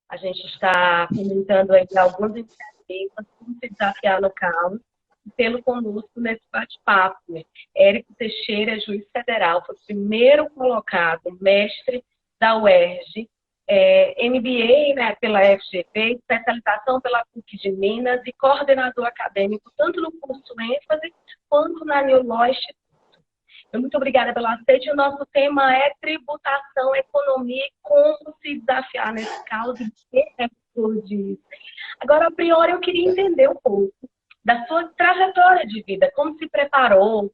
A gente está comentando aí algumas iniciativas, como se desafiar no caos, pelo conosco nesse bate-papo. Né? Érico Teixeira, juiz federal, foi o primeiro colocado, mestre da UERJ, MBA, né, pela FGV, especialização pela PUC de Minas e coordenador acadêmico tanto no curso ênfase quanto na New Law Institute. Muito obrigada pelo aceite. O nosso tema é tributação, economia e como se desafiar nesse caos e ter recursos disso. Agora, a priori, eu queria entender um pouco da sua trajetória de vida, como se preparou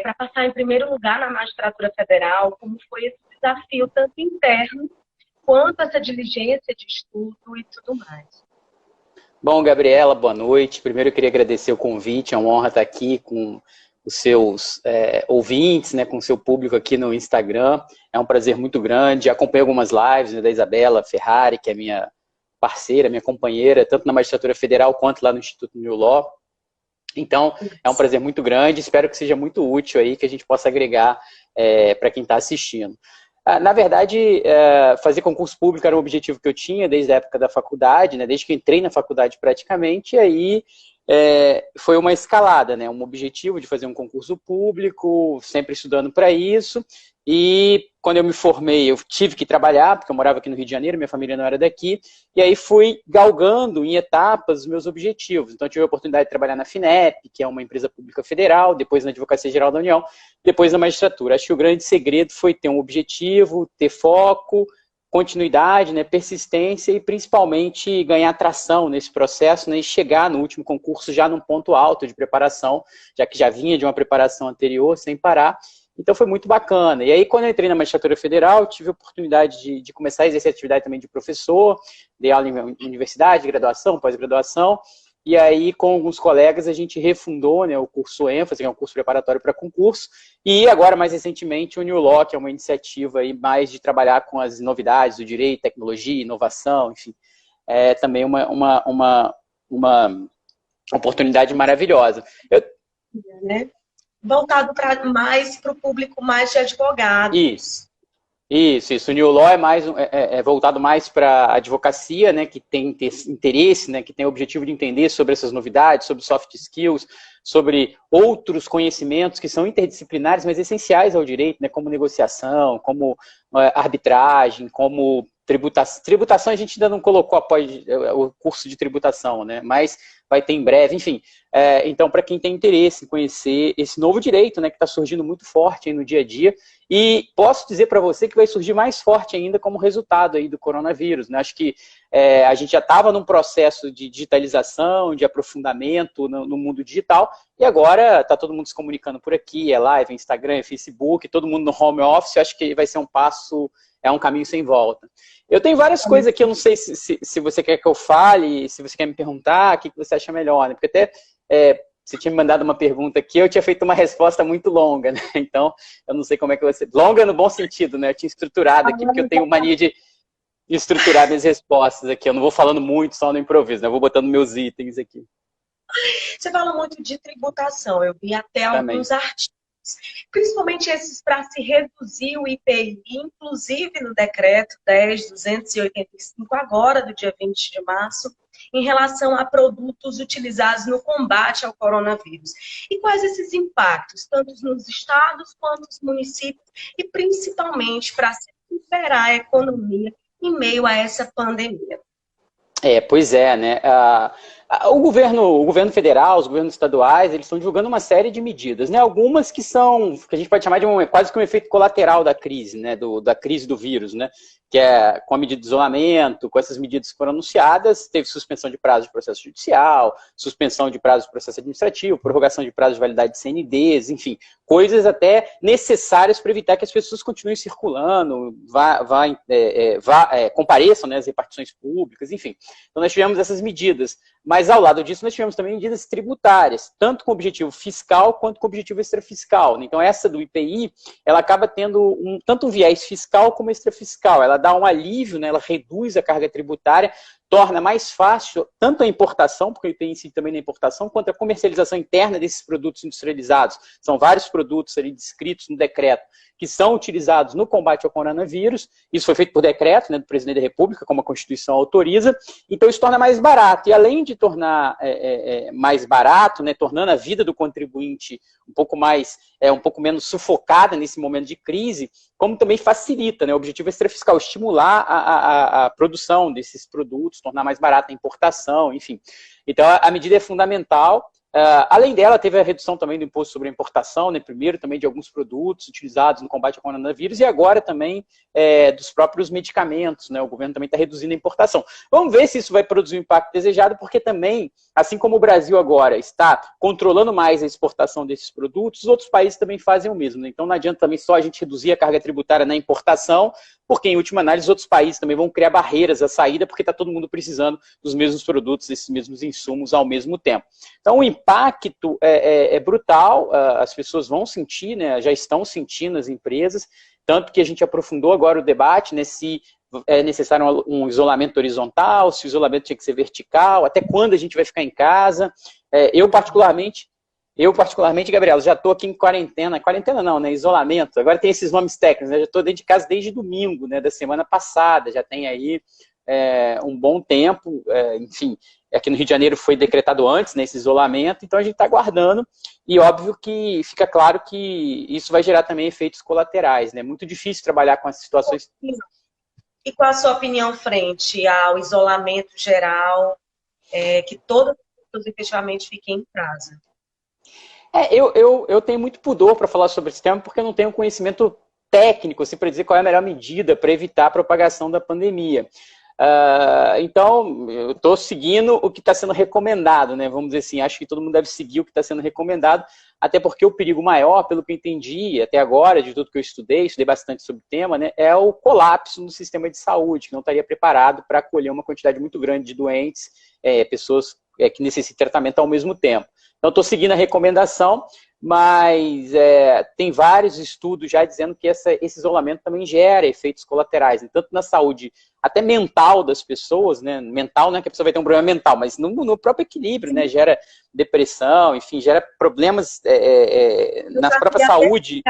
para passar em primeiro lugar na magistratura federal, como foi esse desafio tanto interno quanto essa diligência de estudo e tudo mais. Bom, Gabriela, boa noite. Primeiro eu queria agradecer o convite, é uma honra estar aqui com os seus ouvintes, né, com o seu público aqui no Instagram. É um prazer muito grande. Acompanhei algumas lives, né, da Isabela Ferrari, que é minha parceira, minha companheira, tanto na magistratura federal quanto lá no Instituto New Law. Então, é um prazer muito grande. Espero que seja muito útil aí, que a gente possa agregar para quem está assistindo. Na verdade, fazer concurso público era um objetivo que eu tinha desde a época da faculdade, né, desde que eu entrei na faculdade praticamente, e aí foi uma escalada, né, um objetivo de fazer um concurso público, sempre estudando para isso, e quando eu me formei eu tive que trabalhar, porque eu morava aqui no Rio de Janeiro, minha família não era daqui, e aí fui galgando em etapas os meus objetivos. Então eu tive a oportunidade de trabalhar na FINEP, que é uma empresa pública federal, depois na Advocacia Geral da União, depois na magistratura. Acho que o grande segredo foi ter um objetivo, ter foco, continuidade, né, persistência e principalmente ganhar tração nesse processo, né, e chegar no último concurso já num ponto alto de preparação, já que já vinha de uma preparação anterior sem parar. Então foi muito bacana. E aí quando eu entrei na magistratura federal, tive a oportunidade de começar a exercer atividade também de professor, dei aula em universidade, graduação, pós-graduação, e aí com alguns colegas a gente refundou, né, o curso ênfase, que é um curso preparatório para concurso, e agora mais recentemente o New Law, que é uma iniciativa aí mais de trabalhar com as novidades do direito, tecnologia, inovação, enfim, é também uma oportunidade maravilhosa. Voltado mais para o público mais de advogados. Isso. O New Law é voltado mais para a advocacia, né, que tem interesse, né, que tem o objetivo de entender sobre essas novidades, sobre soft skills, sobre outros conhecimentos que são interdisciplinares, mas essenciais ao direito, né, como negociação, como arbitragem, como tributação. Tributação a gente ainda não colocou após o curso de tributação, né, mas vai ter em breve, enfim. Então, para quem tem interesse em conhecer esse novo direito, né, que está surgindo muito forte aí no dia a dia, e posso dizer para você que vai surgir mais forte ainda como resultado aí do coronavírus, né? Acho que a gente já estava num processo de digitalização, de aprofundamento no mundo digital, e agora está todo mundo se comunicando por aqui, é live, Instagram, é Facebook, todo mundo no home office. Acho que vai ser um passo, um caminho sem volta. Eu tenho várias coisas aqui, eu não sei se você quer que eu fale, se você quer me perguntar, o que você acha melhor, né? Porque até você tinha me mandado uma pergunta aqui, eu tinha feito uma resposta muito longa, né? Então, eu não sei como é que você... Longa no bom sentido, né? Eu tinha estruturado aqui, porque eu tenho mania de estruturar minhas respostas aqui. Eu não vou falando muito só no improviso, né? Eu vou botando meus itens aqui. Você fala muito de tributação, eu vi até alguns artigos, principalmente esses para se reduzir o IPI, inclusive no decreto 10.285, agora do dia 20 de março, em relação a produtos utilizados no combate ao coronavírus. E quais esses impactos, tanto nos estados quanto nos municípios, e principalmente para se recuperar a economia em meio a essa pandemia? Pois é, né? O governo federal, os governos estaduais, eles estão divulgando uma série de medidas, né? Algumas que a gente pode chamar de quase que um efeito colateral da crise, né? Da crise do vírus, né? Que é com a medida de isolamento, com essas medidas que foram anunciadas, teve suspensão de prazo de processo judicial, suspensão de prazo de processo administrativo, prorrogação de prazo de validade de CNDs, enfim, coisas até necessárias para evitar que as pessoas continuem circulando, compareçam, né, às repartições públicas, enfim. Então nós tivemos essas medidas, mas ao lado disso nós tivemos também medidas tributárias, tanto com objetivo fiscal quanto com objetivo extrafiscal. Então essa do IPI, ela acaba tendo tanto um viés fiscal como extrafiscal. Ela dá um alívio, né, ela reduz a carga tributária torna mais fácil tanto a importação, porque ele tem incide também na importação, quanto a comercialização interna desses produtos industrializados. São vários produtos ali descritos no decreto que são utilizados no combate ao coronavírus. Isso foi feito por decreto, né, do presidente da República, como a Constituição autoriza. Então, isso torna mais barato. E além de tornar mais barato, né, tornando a vida do contribuinte um pouco menos sufocada nesse momento de crise, como também facilita, né? O objetivo extrafiscal, estimular a produção desses produtos, tornar mais barata a importação, enfim. Então, a medida é fundamental. Além dela, teve a redução também do imposto sobre a importação, né, primeiro também de alguns produtos utilizados no combate ao coronavírus e agora também dos próprios medicamentos, né, o governo também está reduzindo a importação. Vamos ver se isso vai produzir o impacto desejado, porque também, assim como o Brasil agora está controlando mais a exportação desses produtos, os outros países também fazem o mesmo, né? Então não adianta também só a gente reduzir a carga tributária na importação, porque em última análise os outros países também vão criar barreiras à saída, porque está todo mundo precisando dos mesmos produtos, desses mesmos insumos ao mesmo tempo. Então o impacto é brutal, as pessoas vão sentir, né, já estão sentindo as empresas, tanto que a gente aprofundou agora o debate, né, se é necessário um isolamento horizontal, se o isolamento tinha que ser vertical, até quando a gente vai ficar em casa. Eu particularmente, Gabriela, já estou aqui em quarentena não, né, isolamento, agora tem esses nomes técnicos, né, já estou dentro de casa desde domingo, né, da semana passada, já tem aí um bom tempo, enfim, aqui no Rio de Janeiro foi decretado antes, né, esse isolamento, então a gente está aguardando, e óbvio que fica claro que isso vai gerar também efeitos colaterais, né, muito difícil trabalhar com as situações. E qual a sua opinião frente ao isolamento geral, que todas as pessoas efetivamente fiquem em casa? Eu tenho muito pudor para falar sobre esse tema, porque eu não tenho conhecimento técnico, assim, para dizer qual é a melhor medida para evitar a propagação da pandemia. Então, eu estou seguindo o que está sendo recomendado, né? Vamos dizer assim, acho que todo mundo deve seguir o que está sendo recomendado, até porque o perigo maior, pelo que eu entendi até agora, de tudo que eu estudei bastante sobre o tema, né, é o colapso no sistema de saúde, que não estaria preparado para acolher uma quantidade muito grande de doentes, pessoas que necessitam de tratamento ao mesmo tempo. Então, estou seguindo a recomendação, mas tem vários estudos já dizendo que esse isolamento também gera efeitos colaterais, tanto na saúde até mental das pessoas, né? Mental não é que a pessoa vai ter um problema mental, mas no próprio equilíbrio, né? Gera depressão, enfim, gera problemas na própria saúde.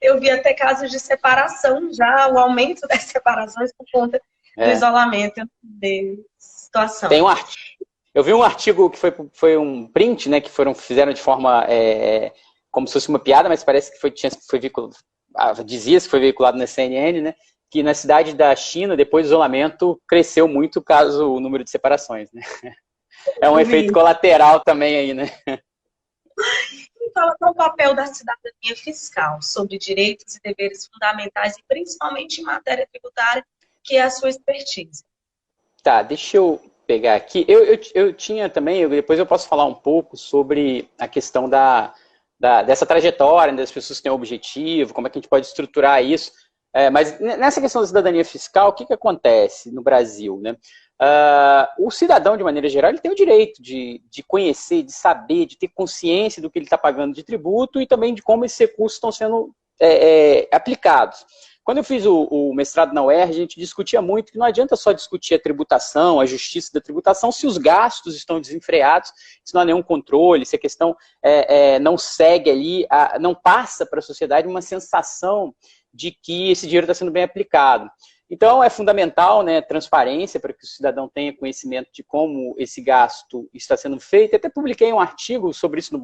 Eu vi até casos de separação já, o aumento das separações por conta do isolamento de situação. Eu vi um artigo que foi um print, né, que fizeram de forma como se fosse uma piada, mas parece que foi veiculado, dizia-se que foi veiculado na CNN, né, que na cidade da China, depois do isolamento, cresceu muito o número de separações, né? É um efeito colateral também aí, né? E fala qual o papel da cidadania fiscal sobre direitos e deveres fundamentais e principalmente em matéria tributária, que é a sua expertise. Tá, deixa eu pegar aqui. Eu tinha também, depois eu posso falar um pouco sobre a questão dessa trajetória, das pessoas que têm objetivo, como é que a gente pode estruturar isso. Mas nessa questão da cidadania fiscal, o que acontece no Brasil, né? O cidadão, de maneira geral, ele tem o direito de conhecer, de saber, de ter consciência do que ele está pagando de tributo e também de como esses recursos estão sendo aplicados. Quando eu fiz o mestrado na UERJ, a gente discutia muito que não adianta só discutir a tributação, a justiça da tributação, se os gastos estão desenfreados, se não há nenhum controle, se a questão não segue ali, não passa para a sociedade uma sensação de que esse dinheiro está sendo bem aplicado. Então, é fundamental, né, transparência para que o cidadão tenha conhecimento de como esse gasto está sendo feito. Eu até publiquei um artigo sobre isso no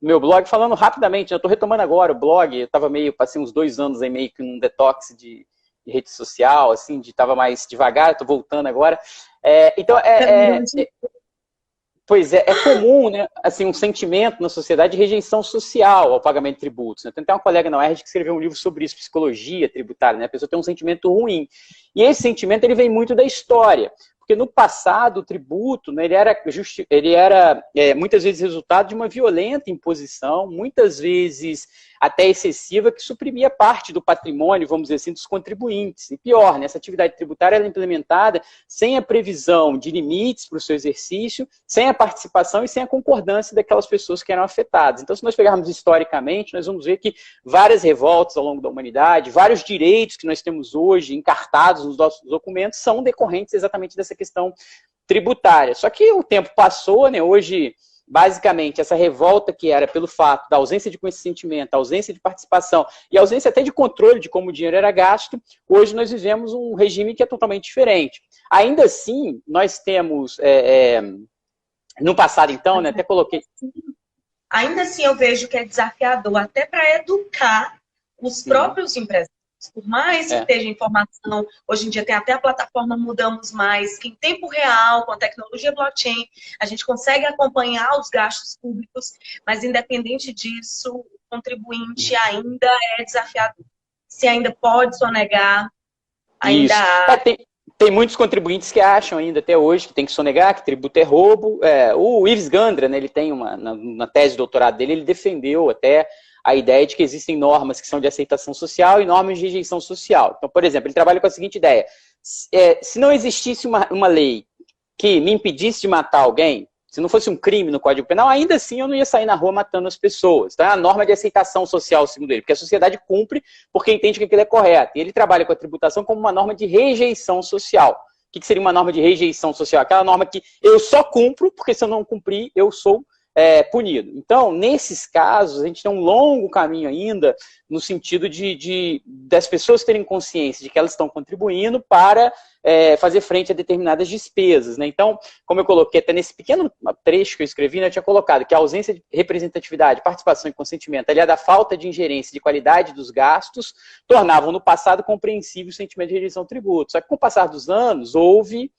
meu blog, falando rapidamente, eu estou retomando agora o blog, eu passei uns 2 anos aí meio que num detox de rede social, assim, estava mais devagar, estou voltando agora. Pois é comum, né, assim, um sentimento na sociedade de rejeição social ao pagamento de tributos. Né? Tem até uma colega na UERJ que escreveu um livro sobre isso, psicologia tributária, né? A pessoa tem um sentimento ruim. E esse sentimento ele vem muito da história, porque no passado o tributo, né, ele era muitas vezes resultado de uma violenta imposição, muitas vezes até excessiva, que suprimia parte do patrimônio, vamos dizer assim, dos contribuintes. E pior, né, essa atividade tributária ela é implementada sem a previsão de limites para o seu exercício, sem a participação e sem a concordância daquelas pessoas que eram afetadas. Então, se nós pegarmos historicamente, nós vamos ver que várias revoltas ao longo da humanidade, vários direitos que nós temos hoje encartados nos nossos documentos são decorrentes exatamente dessa questão tributária. Só que o tempo passou, né? Hoje, basicamente, essa revolta que era pelo fato da ausência de consentimento, ausência de participação e ausência até de controle de como o dinheiro era gasto, hoje nós vivemos um regime que é totalmente diferente. Ainda assim, nós temos, no passado então, né, até coloquei... Ainda assim eu vejo que é desafiador até para educar os próprios empresários. Por mais que esteja informação, hoje em dia tem até a plataforma Mudamos Mais, que em tempo real, com a tecnologia blockchain, a gente consegue acompanhar os gastos públicos, mas independente disso, o contribuinte ainda é desafiador. Se ainda pode sonegar, ainda há... Tem muitos contribuintes que acham ainda até hoje que tem que sonegar, que tributo é roubo. O Ives Gandra, né, ele tem na tese de doutorado dele, ele defendeu até a ideia de que existem normas que são de aceitação social e normas de rejeição social. Então, por exemplo, ele trabalha com a seguinte ideia: se não existisse uma lei que me impedisse de matar alguém, se não fosse um crime no Código Penal, ainda assim eu não ia sair na rua matando as pessoas. Então é a norma de aceitação social, segundo ele, porque a sociedade cumpre porque entende que aquilo é correto. E ele trabalha com a tributação como uma norma de rejeição social. O que seria uma norma de rejeição social? Aquela norma que eu só cumpro, porque se eu não cumprir, eu sou punido. Então, nesses casos, a gente tem um longo caminho ainda no sentido das pessoas terem consciência de que elas estão contribuindo para fazer frente a determinadas despesas, né? Então, como eu coloquei até nesse pequeno trecho que eu escrevi, né, eu tinha colocado que a ausência de representatividade, participação e consentimento, aliada à falta de ingerência de qualidade dos gastos, tornavam no passado compreensível o sentimento de rejeição ao tributo. Só que com o passar dos anos, houve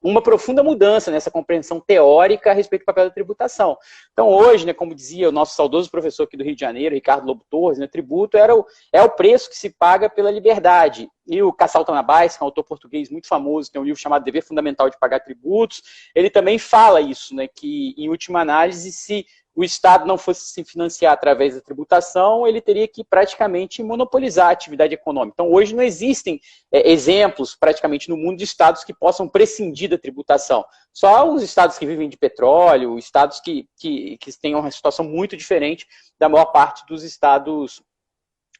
uma profunda mudança nessa compreensão teórica a respeito do papel da tributação. Então, hoje, né, como dizia o nosso saudoso professor aqui do Rio de Janeiro, Ricardo Lobo Torres, né, tributo é o preço que se paga pela liberdade. E o Kassal Tanabais, que é um autor português muito famoso, tem um livro chamado Dever Fundamental de Pagar Tributos, ele também fala isso, né, que, em última análise, se o Estado não fosse se financiar através da tributação, ele teria que praticamente monopolizar a atividade econômica. Então, hoje não existem exemplos praticamente no mundo de estados que possam prescindir da tributação. Só os estados que vivem de petróleo, estados que têm uma situação muito diferente da maior parte dos estados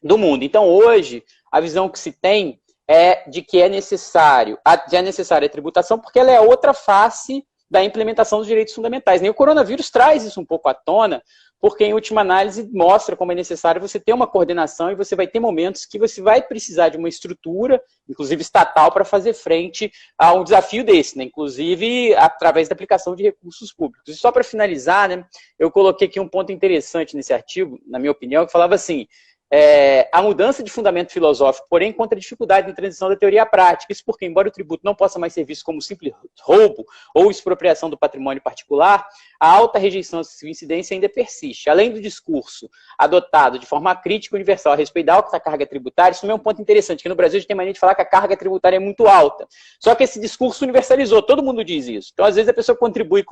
do mundo. Então, hoje, a visão que se tem é de que é necessária a tributação, porque ela é outra face da implementação dos direitos fundamentais. E o coronavírus traz isso um pouco à tona, porque, em última análise, mostra como é necessário você ter uma coordenação e você vai ter momentos que você vai precisar de uma estrutura, inclusive estatal, para fazer frente a um desafio desse, né? Inclusive através da aplicação de recursos públicos. E só para finalizar, né, eu coloquei aqui um ponto interessante nesse artigo, na minha opinião, que falava assim: a mudança de fundamento filosófico, porém, encontra dificuldade na transição da teoria à prática. Isso porque, embora o tributo não possa mais ser visto como simples roubo ou expropriação do patrimônio particular, a alta rejeição à sua incidência ainda persiste. Além do discurso adotado de forma crítica e universal a respeito da alta carga tributária, isso também é um ponto interessante, que no Brasil a gente tem mania de falar que a carga tributária é muito alta. Só que esse discurso universalizou, todo mundo diz isso. Então, às vezes, a pessoa contribui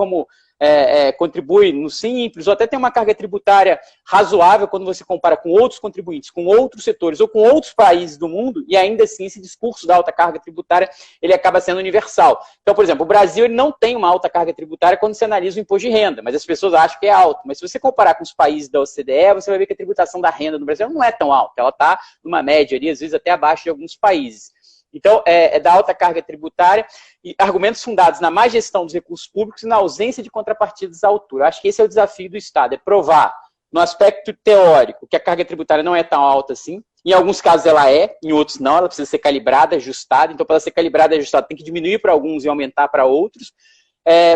contribui no simples, ou até tem uma carga tributária razoável quando você compara com outros contribuintes, com outros setores ou com outros países do mundo, e ainda assim esse discurso da alta carga tributária ele acaba sendo universal. Então, por exemplo, o Brasil ele não tem uma alta carga tributária quando se analisa o imposto de renda, mas as pessoas acham que é alto. Mas se você comparar com os países da OCDE, você vai ver que a tributação da renda no Brasil não é tão alta, ela está numa média ali, às vezes até abaixo de alguns países. Então, da alta carga tributária e argumentos fundados na má gestão dos recursos públicos e na ausência de contrapartidas à altura. Acho que esse é o desafio do Estado, é provar, no aspecto teórico, que a carga tributária não é tão alta assim. Em alguns casos ela é, em outros não, ela precisa ser calibrada, ajustada. Então, para ela ser calibrada e ajustada, tem que diminuir para alguns e aumentar para outros.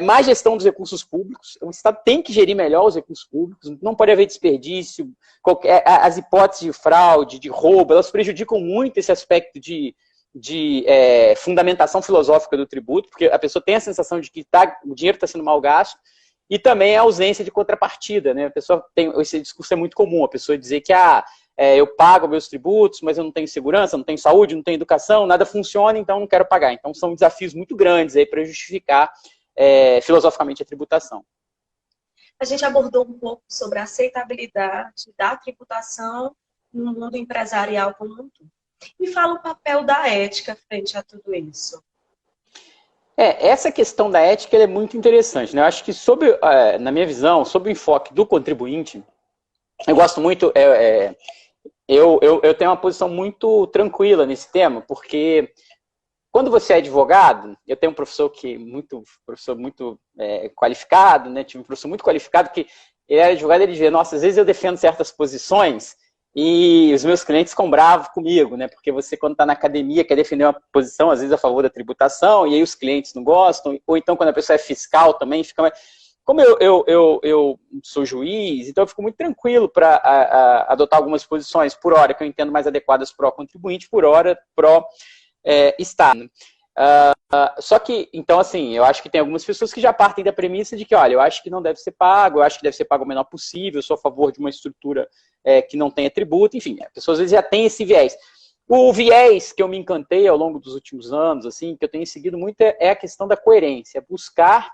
Má gestão dos recursos públicos. O Estado tem que gerir melhor os recursos públicos, não pode haver desperdício. As hipóteses de fraude, de roubo, elas prejudicam muito esse aspecto de fundamentação filosófica do tributo, porque a pessoa tem a sensação de que o dinheiro está sendo mal gasto, e também a ausência de contrapartida, né? A pessoa esse discurso é muito comum, a pessoa dizer que eu pago meus tributos, mas eu não tenho segurança, não tenho saúde, não tenho educação, nada funciona, então não quero pagar. Então são desafios muito grandes aí para justificar filosoficamente a tributação. a gente abordou um pouco sobre a aceitabilidade da tributação no mundo empresarial como um todo. Me fala o papel da ética frente a tudo isso. Essa questão da ética é muito interessante, né? Eu acho que, na minha visão, sob o enfoque do contribuinte, eu gosto muito, eu tenho uma posição muito tranquila nesse tema, porque quando você é advogado, eu tenho um professor muito qualificado, né? Tive um professor muito qualificado que ele era advogado e ele dizia, nossa, às vezes eu defendo certas posições e os meus clientes ficam bravos comigo, né? Porque você, quando está na academia, quer defender uma posição, às vezes, a favor da tributação, e aí os clientes não gostam, ou então quando a pessoa é fiscal também, fica mais... Como eu sou juiz, então eu fico muito tranquilo para adotar algumas posições, por hora, que eu entendo mais adequadas pró-contribuinte, por hora, pró-Estado. Só que, então, assim, eu acho que tem algumas pessoas que já partem da premissa de que, olha, eu acho que não deve ser pago, eu acho que deve ser pago o menor possível, eu sou a favor de uma estrutura que não tenha tributo, enfim, a pessoa às vezes já tem esse viés. O viés que eu me encantei ao longo dos últimos anos, assim, que eu tenho seguido muito, é a questão da coerência, buscar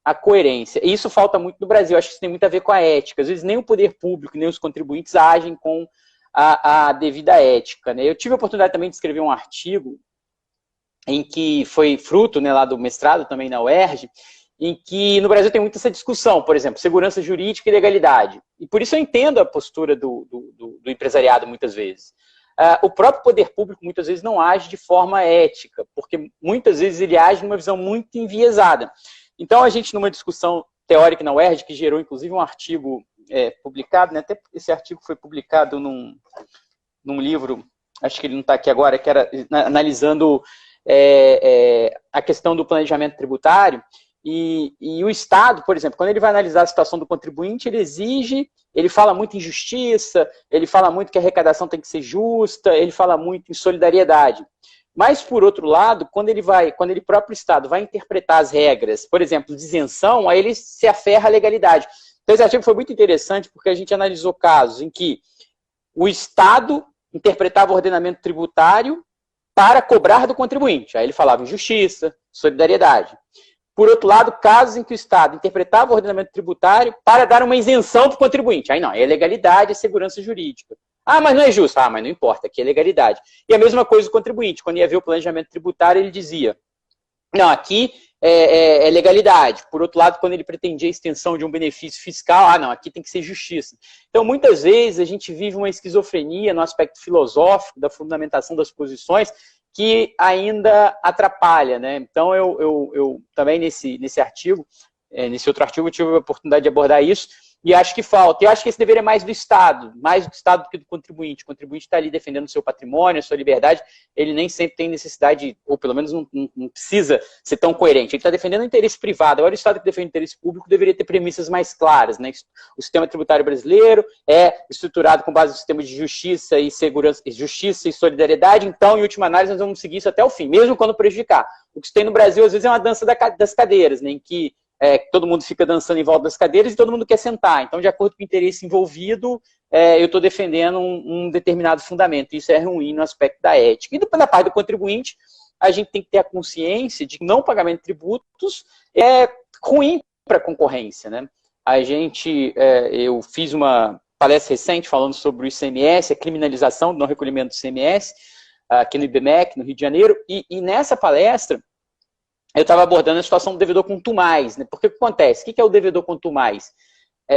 a coerência. E isso falta muito no Brasil, acho que isso tem muito a ver com a ética. Às vezes nem o poder público, nem os contribuintes agem com a devida ética, né? Eu tive a oportunidade também de escrever um artigo em que foi fruto, né, lá do mestrado também na UERJ, em que no Brasil tem muita essa discussão, por exemplo, segurança jurídica e legalidade. E por isso eu entendo a postura do empresariado muitas vezes. O próprio poder público muitas vezes não age de forma ética, porque muitas vezes ele age numa visão muito enviesada. Então a gente, numa discussão teórica na UERJ, que gerou inclusive um artigo publicado, né, até esse artigo foi publicado num livro, acho que ele não está aqui agora, que era analisando a questão do planejamento tributário, e o Estado, por exemplo, quando ele vai analisar a situação do contribuinte, ele fala muito em justiça, ele fala muito que a arrecadação tem que ser justa, ele fala muito em solidariedade. Mas, por outro lado, quando ele próprio Estado vai interpretar as regras, por exemplo, de isenção, aí ele se aferra à legalidade. Então, esse artigo foi muito interessante, porque a gente analisou casos em que o Estado interpretava o ordenamento tributário para cobrar do contribuinte. Aí ele falava em justiça, solidariedade. Por outro lado, casos em que o Estado interpretava o ordenamento tributário para dar uma isenção para o contribuinte. Aí não, é legalidade, é segurança jurídica. Ah, mas não é justo. Ah, mas não importa, aqui é legalidade. E a mesma coisa do contribuinte. Quando ia ver o planejamento tributário, ele dizia, não, aqui é legalidade. Por outro lado, quando ele pretendia a extensão de um benefício fiscal, ah, não, aqui tem que ser justiça. Então, muitas vezes, a gente vive uma esquizofrenia no aspecto filosófico da fundamentação das posições, que ainda atrapalha, né? Então, eu também nesse artigo, nesse outro artigo, eu tive a oportunidade de abordar isso, e acho que falta. Eu acho que esse dever é mais do Estado do que do contribuinte. O contribuinte está ali defendendo o seu patrimônio, a sua liberdade, ele nem sempre tem necessidade, ou pelo menos não precisa ser tão coerente. Ele está defendendo o interesse privado. Agora, o Estado que defende o interesse público deveria ter premissas mais claras, né? O sistema tributário brasileiro é estruturado com base no sistema de justiça e segurança, justiça e solidariedade, então, em última análise, nós vamos seguir isso até o fim, mesmo quando prejudicar. O que se tem no Brasil, às vezes, é uma dança das cadeiras, né? Em que todo mundo fica dançando em volta das cadeiras e todo mundo quer sentar. Então, de acordo com o interesse envolvido, eu estou defendendo um determinado fundamento. Isso é ruim no aspecto da ética. E da parte do contribuinte, a gente tem que ter a consciência de que não pagamento de tributos é ruim para a concorrência, né? Eu fiz uma palestra recente falando sobre o ICMS, a criminalização do não recolhimento do ICMS, aqui no IBMEC, no Rio de Janeiro, e nessa palestra, eu estava abordando a situação do devedor contumaz, né? Porque o que acontece? O que é o devedor contumaz?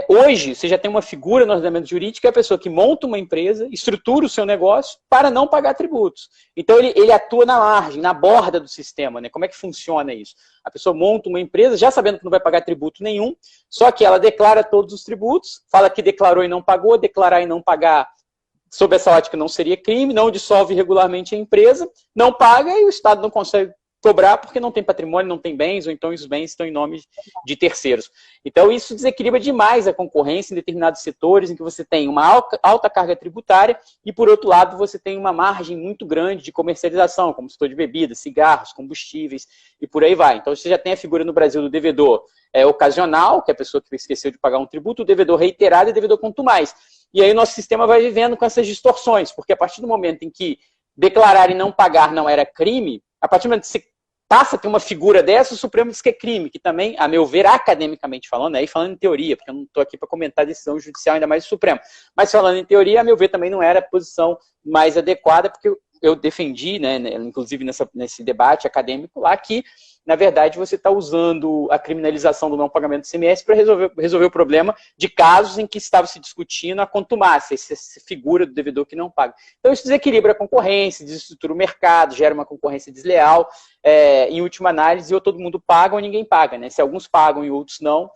Hoje, você já tem uma figura no ordenamento jurídico, que é a pessoa que monta uma empresa, estrutura o seu negócio para não pagar tributos. Então, ele atua na margem, na borda do sistema, né? Como é que funciona isso? A pessoa monta uma empresa, já sabendo que não vai pagar tributo nenhum, só que ela declara todos os tributos, fala que declarou e não pagou, declarar e não pagar, sob essa ótica, não seria crime, não dissolve regularmente a empresa, não paga e o Estado não consegue cobrar porque não tem patrimônio, não tem bens, ou então os bens estão em nome de terceiros. Então, isso desequilibra demais a concorrência em determinados setores em que você tem uma alta carga tributária e, por outro lado, você tem uma margem muito grande de comercialização, como setor de bebidas, cigarros, combustíveis e por aí vai. Então, você já tem a figura no Brasil do devedor ocasional, que é a pessoa que esqueceu de pagar um tributo, o devedor reiterado e o devedor contumaz. E aí o nosso sistema vai vivendo com essas distorções, porque a partir do momento em que declarar e não pagar não era crime, a partir do momento que você passa a ter uma figura dessa, o Supremo diz que é crime, que também, a meu ver, academicamente falando, aí falando em teoria, porque eu não estou aqui para comentar a decisão judicial, ainda mais do Supremo, mas falando em teoria, a meu ver, também não era a posição mais adequada, porque eu defendi, né, inclusive nesse debate acadêmico lá, que, na verdade, você está usando a criminalização do não pagamento do ICMS para resolver o problema de casos em que estava se discutindo a contumácia, essa figura do devedor que não paga. Então, isso desequilibra a concorrência, desestrutura o mercado, gera uma concorrência desleal, em última análise, ou todo mundo paga ou ninguém paga, né? Se alguns pagam e outros não,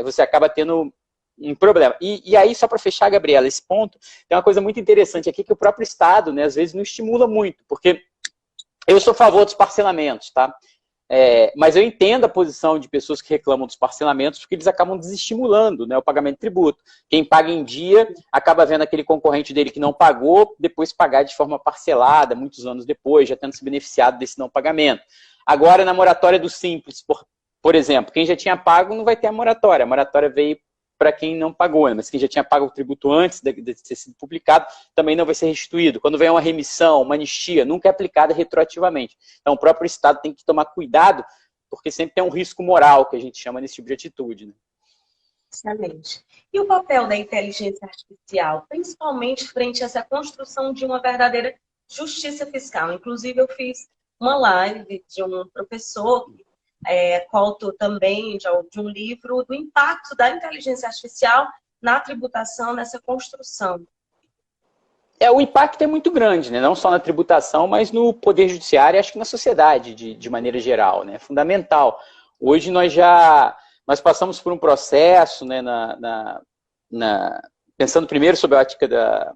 você acaba tendo um problema. E aí, só para fechar, Gabriela, esse ponto, tem uma coisa muito interessante aqui que o próprio Estado, né, às vezes, não estimula muito, porque eu sou a favor dos parcelamentos, tá? Mas eu entendo a posição de pessoas que reclamam dos parcelamentos, porque eles acabam desestimulando, né, o pagamento de tributo. Quem paga em dia acaba vendo aquele concorrente dele que não pagou, depois pagar de forma parcelada, muitos anos depois, já tendo se beneficiado desse não pagamento. Agora, na moratória do Simples, por exemplo, quem já tinha pago não vai ter a moratória veio para quem não pagou, né? Mas quem já tinha pago o tributo antes de ter sido publicado, também não vai ser restituído. Quando vem uma remissão, uma anistia, nunca é aplicada retroativamente. Então, o próprio Estado tem que tomar cuidado, porque sempre tem um risco moral, que a gente chama nesse tipo de atitude, né? Excelente. E o papel da inteligência artificial, principalmente frente a essa construção de uma verdadeira justiça fiscal? Inclusive, eu fiz uma live de um professor coautor também de um livro do impacto da inteligência artificial na tributação, nessa construção. O impacto é muito grande, né? Não só na tributação, mas no poder judiciário e acho que na sociedade, de maneira geral, né? É fundamental. Hoje nós passamos por um processo, né, pensando primeiro sobre a ótica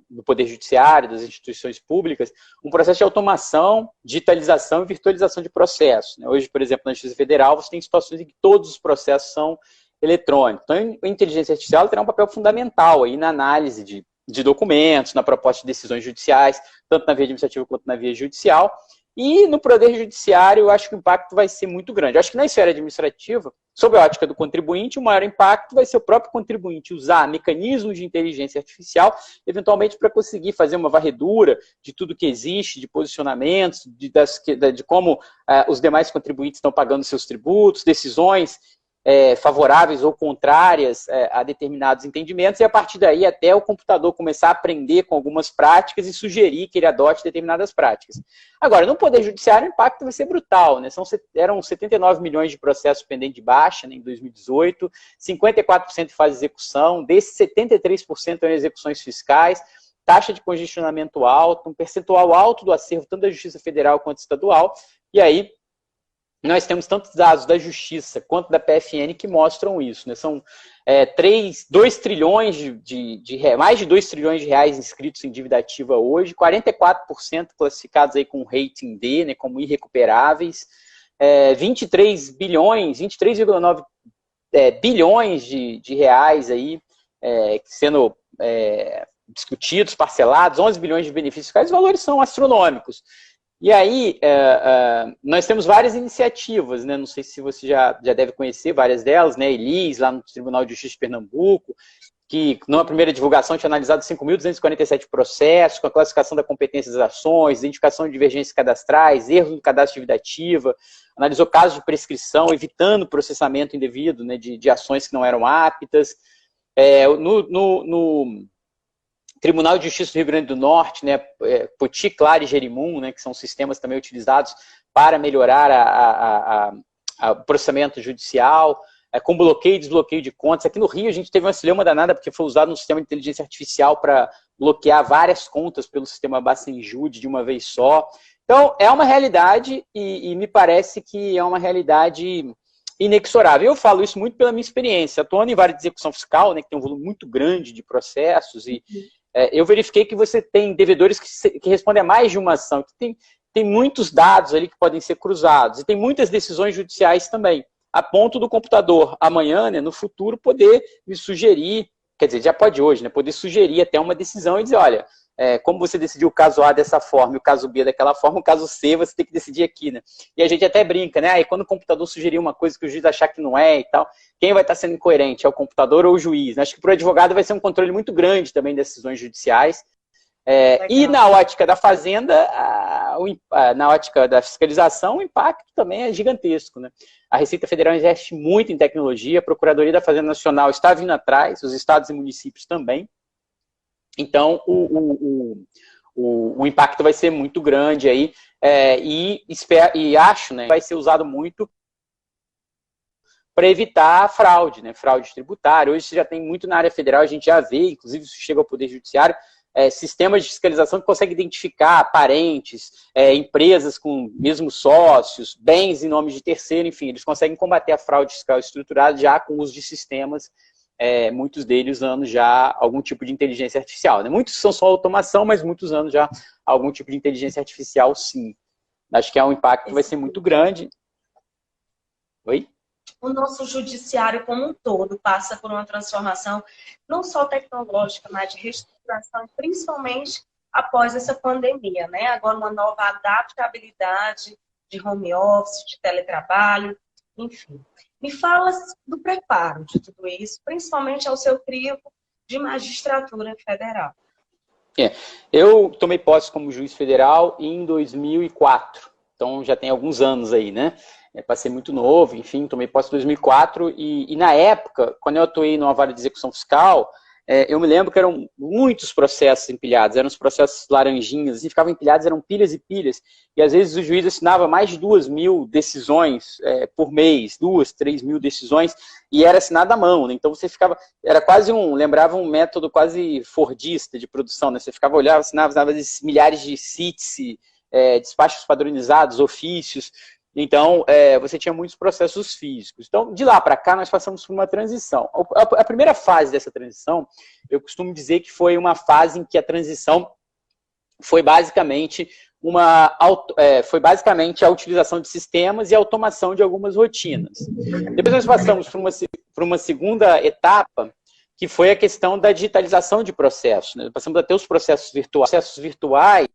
do Poder Judiciário, das instituições públicas, um processo de automação, digitalização e virtualização de processos, né? Hoje, por exemplo, na Justiça Federal, você tem situações em que todos os processos são eletrônicos. Então, a inteligência artificial terá um papel fundamental aí na análise de documentos, na proposta de decisões judiciais, tanto na via administrativa quanto na via judicial. E no Poder Judiciário, eu acho que o impacto vai ser muito grande. Eu acho que na esfera administrativa, sob a ótica do contribuinte, o maior impacto vai ser o próprio contribuinte usar mecanismos de inteligência artificial, eventualmente para conseguir fazer uma varredura de tudo que existe, de posicionamentos, de como os demais contribuintes estão pagando seus tributos, decisões favoráveis ou contrárias a determinados entendimentos, e a partir daí até o computador começar a aprender com algumas práticas e sugerir que ele adote determinadas práticas. Agora, no Poder Judiciário, o impacto vai ser brutal, né? Eram 79 milhões de processos pendentes de baixa, né, em 2018, 54% de fase de execução, desses 73% eram execuções fiscais, taxa de congestionamento alto, um percentual alto do acervo, tanto da Justiça Federal quanto estadual, e aí nós temos tantos dados da Justiça quanto da PFN que mostram isso, né? São 2 trilhões mais de 2 trilhões de reais inscritos em dívida ativa hoje, 44% classificados aí com rating D, né, como irrecuperáveis, 23,9 bilhões de reais aí sendo discutidos, parcelados, 11 bilhões de benefícios fiscais, os valores são astronômicos. E aí, nós temos várias iniciativas, né? Não sei se você já deve conhecer várias delas, né? Elis, lá no Tribunal de Justiça de Pernambuco, que numa primeira divulgação tinha analisado 5.247 processos, com a classificação da competência das ações, identificação de divergências cadastrais, erros no cadastro de dívida ativa, analisou casos de prescrição, evitando processamento indevido, né, de ações que não eram aptas. No Tribunal de Justiça do Rio Grande do Norte, né, Poti, Clara e Jerimum, né, que são sistemas também utilizados para melhorar o processamento judicial, com bloqueio e desbloqueio de contas. Aqui no Rio a gente teve uma celeuma danada porque foi usado um sistema de inteligência artificial para bloquear várias contas pelo sistema Bacenjude de uma vez só. Então, é uma realidade e me parece que é uma realidade inexorável. Eu falo isso muito pela minha experiência, atuando em várias de execução fiscal, né, que tem um volume muito grande de processos, e eu verifiquei que você tem devedores que respondem a mais de uma ação, que tem muitos dados ali que podem ser cruzados, e tem muitas decisões judiciais também, a ponto do computador amanhã, né, no futuro, poder me sugerir, quer dizer, já pode hoje, né, poder sugerir até uma decisão e dizer, olha, como você decidiu o caso A dessa forma e o caso B daquela forma, o caso C você tem que decidir aqui, né? E a gente até brinca, né? Aí quando o computador sugerir uma coisa que o juiz achar que não é e tal, quem vai estar sendo incoerente? É o computador ou o juiz? Acho que para o advogado vai ser um controle muito grande também das decisões judiciais. E na ótica da Fazenda, na ótica da fiscalização, o impacto também é gigantesco, né? A Receita Federal investe muito em tecnologia, a Procuradoria da Fazenda Nacional está vindo atrás, os estados e municípios também. Então, o impacto vai ser muito grande aí, e acho, né, que vai ser usado muito para evitar fraude, né, fraude tributária. Hoje você já tem muito na área federal, a gente já vê, inclusive isso chega ao Poder Judiciário, sistemas de fiscalização que conseguem identificar parentes, empresas com mesmos sócios, bens em nome de terceiro, enfim, eles conseguem combater a fraude fiscal estruturada já com o uso de sistemas, muitos deles usando já algum tipo de inteligência artificial, né? Muitos são só automação, mas muitos usando já algum tipo de inteligência artificial, sim. Acho que é um impacto que vai ser muito grande. Oi? O nosso judiciário como um todo passa por uma transformação não só tecnológica, mas de reestruturação, principalmente após essa pandemia, né? Agora uma nova adaptabilidade de home office, de teletrabalho, enfim. Me fala do preparo de tudo isso, principalmente ao seu crivo de magistratura federal. Eu tomei posse como juiz federal em 2004, então já tem alguns anos aí, né? Passei muito novo, enfim, tomei posse em 2004 e na época, quando eu atuei numa vara de execução fiscal, eu me lembro que eram muitos processos empilhados, eram os processos laranjinhas, e ficavam empilhados, eram pilhas e pilhas, e às vezes o juiz assinava mais de 2.000 decisões por mês, 2.000, 3.000 decisões, e era assinado à mão, né? Então você ficava, era quase lembrava um método quase fordista de produção, né? Você ficava olhando, assinava milhares de CITES, despachos padronizados, ofícios. Então, você tinha muitos processos físicos. Então, de lá para cá, nós passamos por uma transição. A primeira fase dessa transição, eu costumo dizer que foi uma fase em que a transição foi basicamente a utilização de sistemas e a automação de algumas rotinas. Depois nós passamos por uma segunda etapa, que foi a questão da digitalização de processos, né? Passamos a ter os processos virtuais.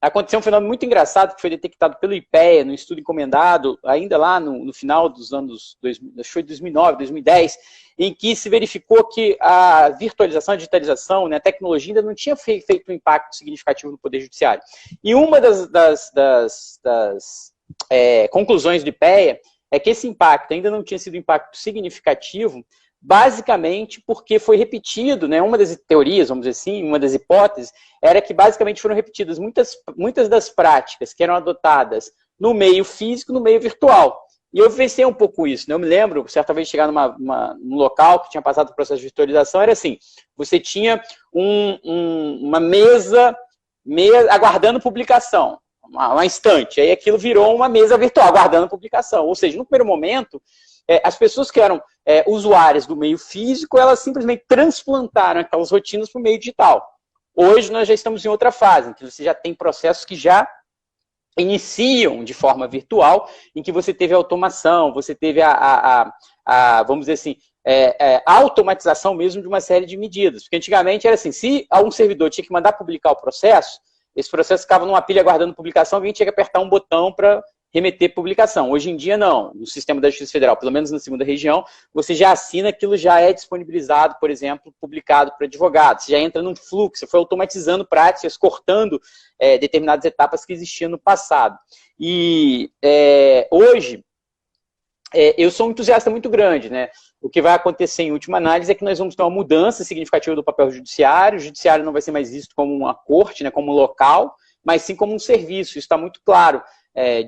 Aconteceu um fenômeno muito engraçado que foi detectado pelo IPEA, no estudo encomendado, ainda lá no final dos anos 2009, 2010, em que se verificou que a virtualização, a digitalização, né, a tecnologia ainda não tinha feito um impacto significativo no Poder Judiciário. E uma das conclusões do IPEA é que esse impacto ainda não tinha sido um impacto significativo, basicamente porque foi repetido, né, uma das teorias, vamos dizer assim, uma das hipóteses, era que basicamente foram repetidas muitas das práticas que eram adotadas no meio físico, no meio virtual. E eu vivenciei um pouco isso, né? Eu me lembro, certa vez, chegar num local que tinha passado o processo de virtualização, era assim, você tinha uma mesa aguardando publicação, uma estante, aí aquilo virou uma mesa virtual, aguardando publicação. Ou seja, no primeiro momento, as pessoas que eram usuárias do meio físico, elas simplesmente transplantaram aquelas rotinas para o meio digital. Hoje nós já estamos em outra fase, em que você já tem processos que já iniciam de forma virtual, em que você teve automação, você teve vamos dizer assim, a automatização mesmo de uma série de medidas. Porque antigamente era assim, se algum servidor tinha que mandar publicar o processo, esse processo ficava numa pilha aguardando publicação, alguém tinha que apertar um botão para remeter publicação. Hoje em dia, não. No sistema da Justiça Federal, pelo menos na segunda região, você já assina, aquilo já é disponibilizado, por exemplo, publicado para advogado. Você já entra num fluxo, você foi automatizando práticas, cortando determinadas etapas que existiam no passado. E hoje, eu sou um entusiasta muito grande, né? O que vai acontecer em última análise é que nós vamos ter uma mudança significativa do papel judiciário. O judiciário não vai ser mais visto como uma corte, né, como um local, mas sim como um serviço. Isso está muito claro.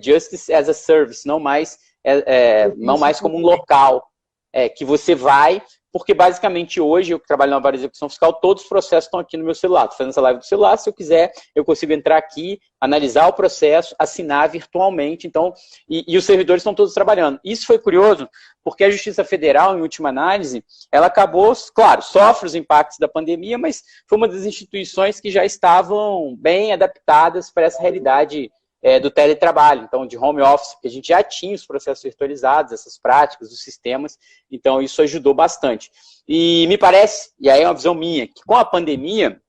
Justice as a service, não mais como um local que você vai, porque basicamente hoje, eu que trabalho na vara de execução fiscal, todos os processos estão aqui no meu celular. Estou fazendo essa live do celular, se eu quiser, eu consigo entrar aqui, analisar o processo, assinar virtualmente, então, e os servidores estão todos trabalhando. Isso foi curioso, porque a Justiça Federal, em última análise, ela acabou, claro, sofre os impactos da pandemia, mas foi uma das instituições que já estavam bem adaptadas para essa realidade do teletrabalho, então de home office, porque a gente já tinha os processos virtualizados, essas práticas, os sistemas, então isso ajudou bastante. E me parece, e aí é uma visão minha, que com a pandemia,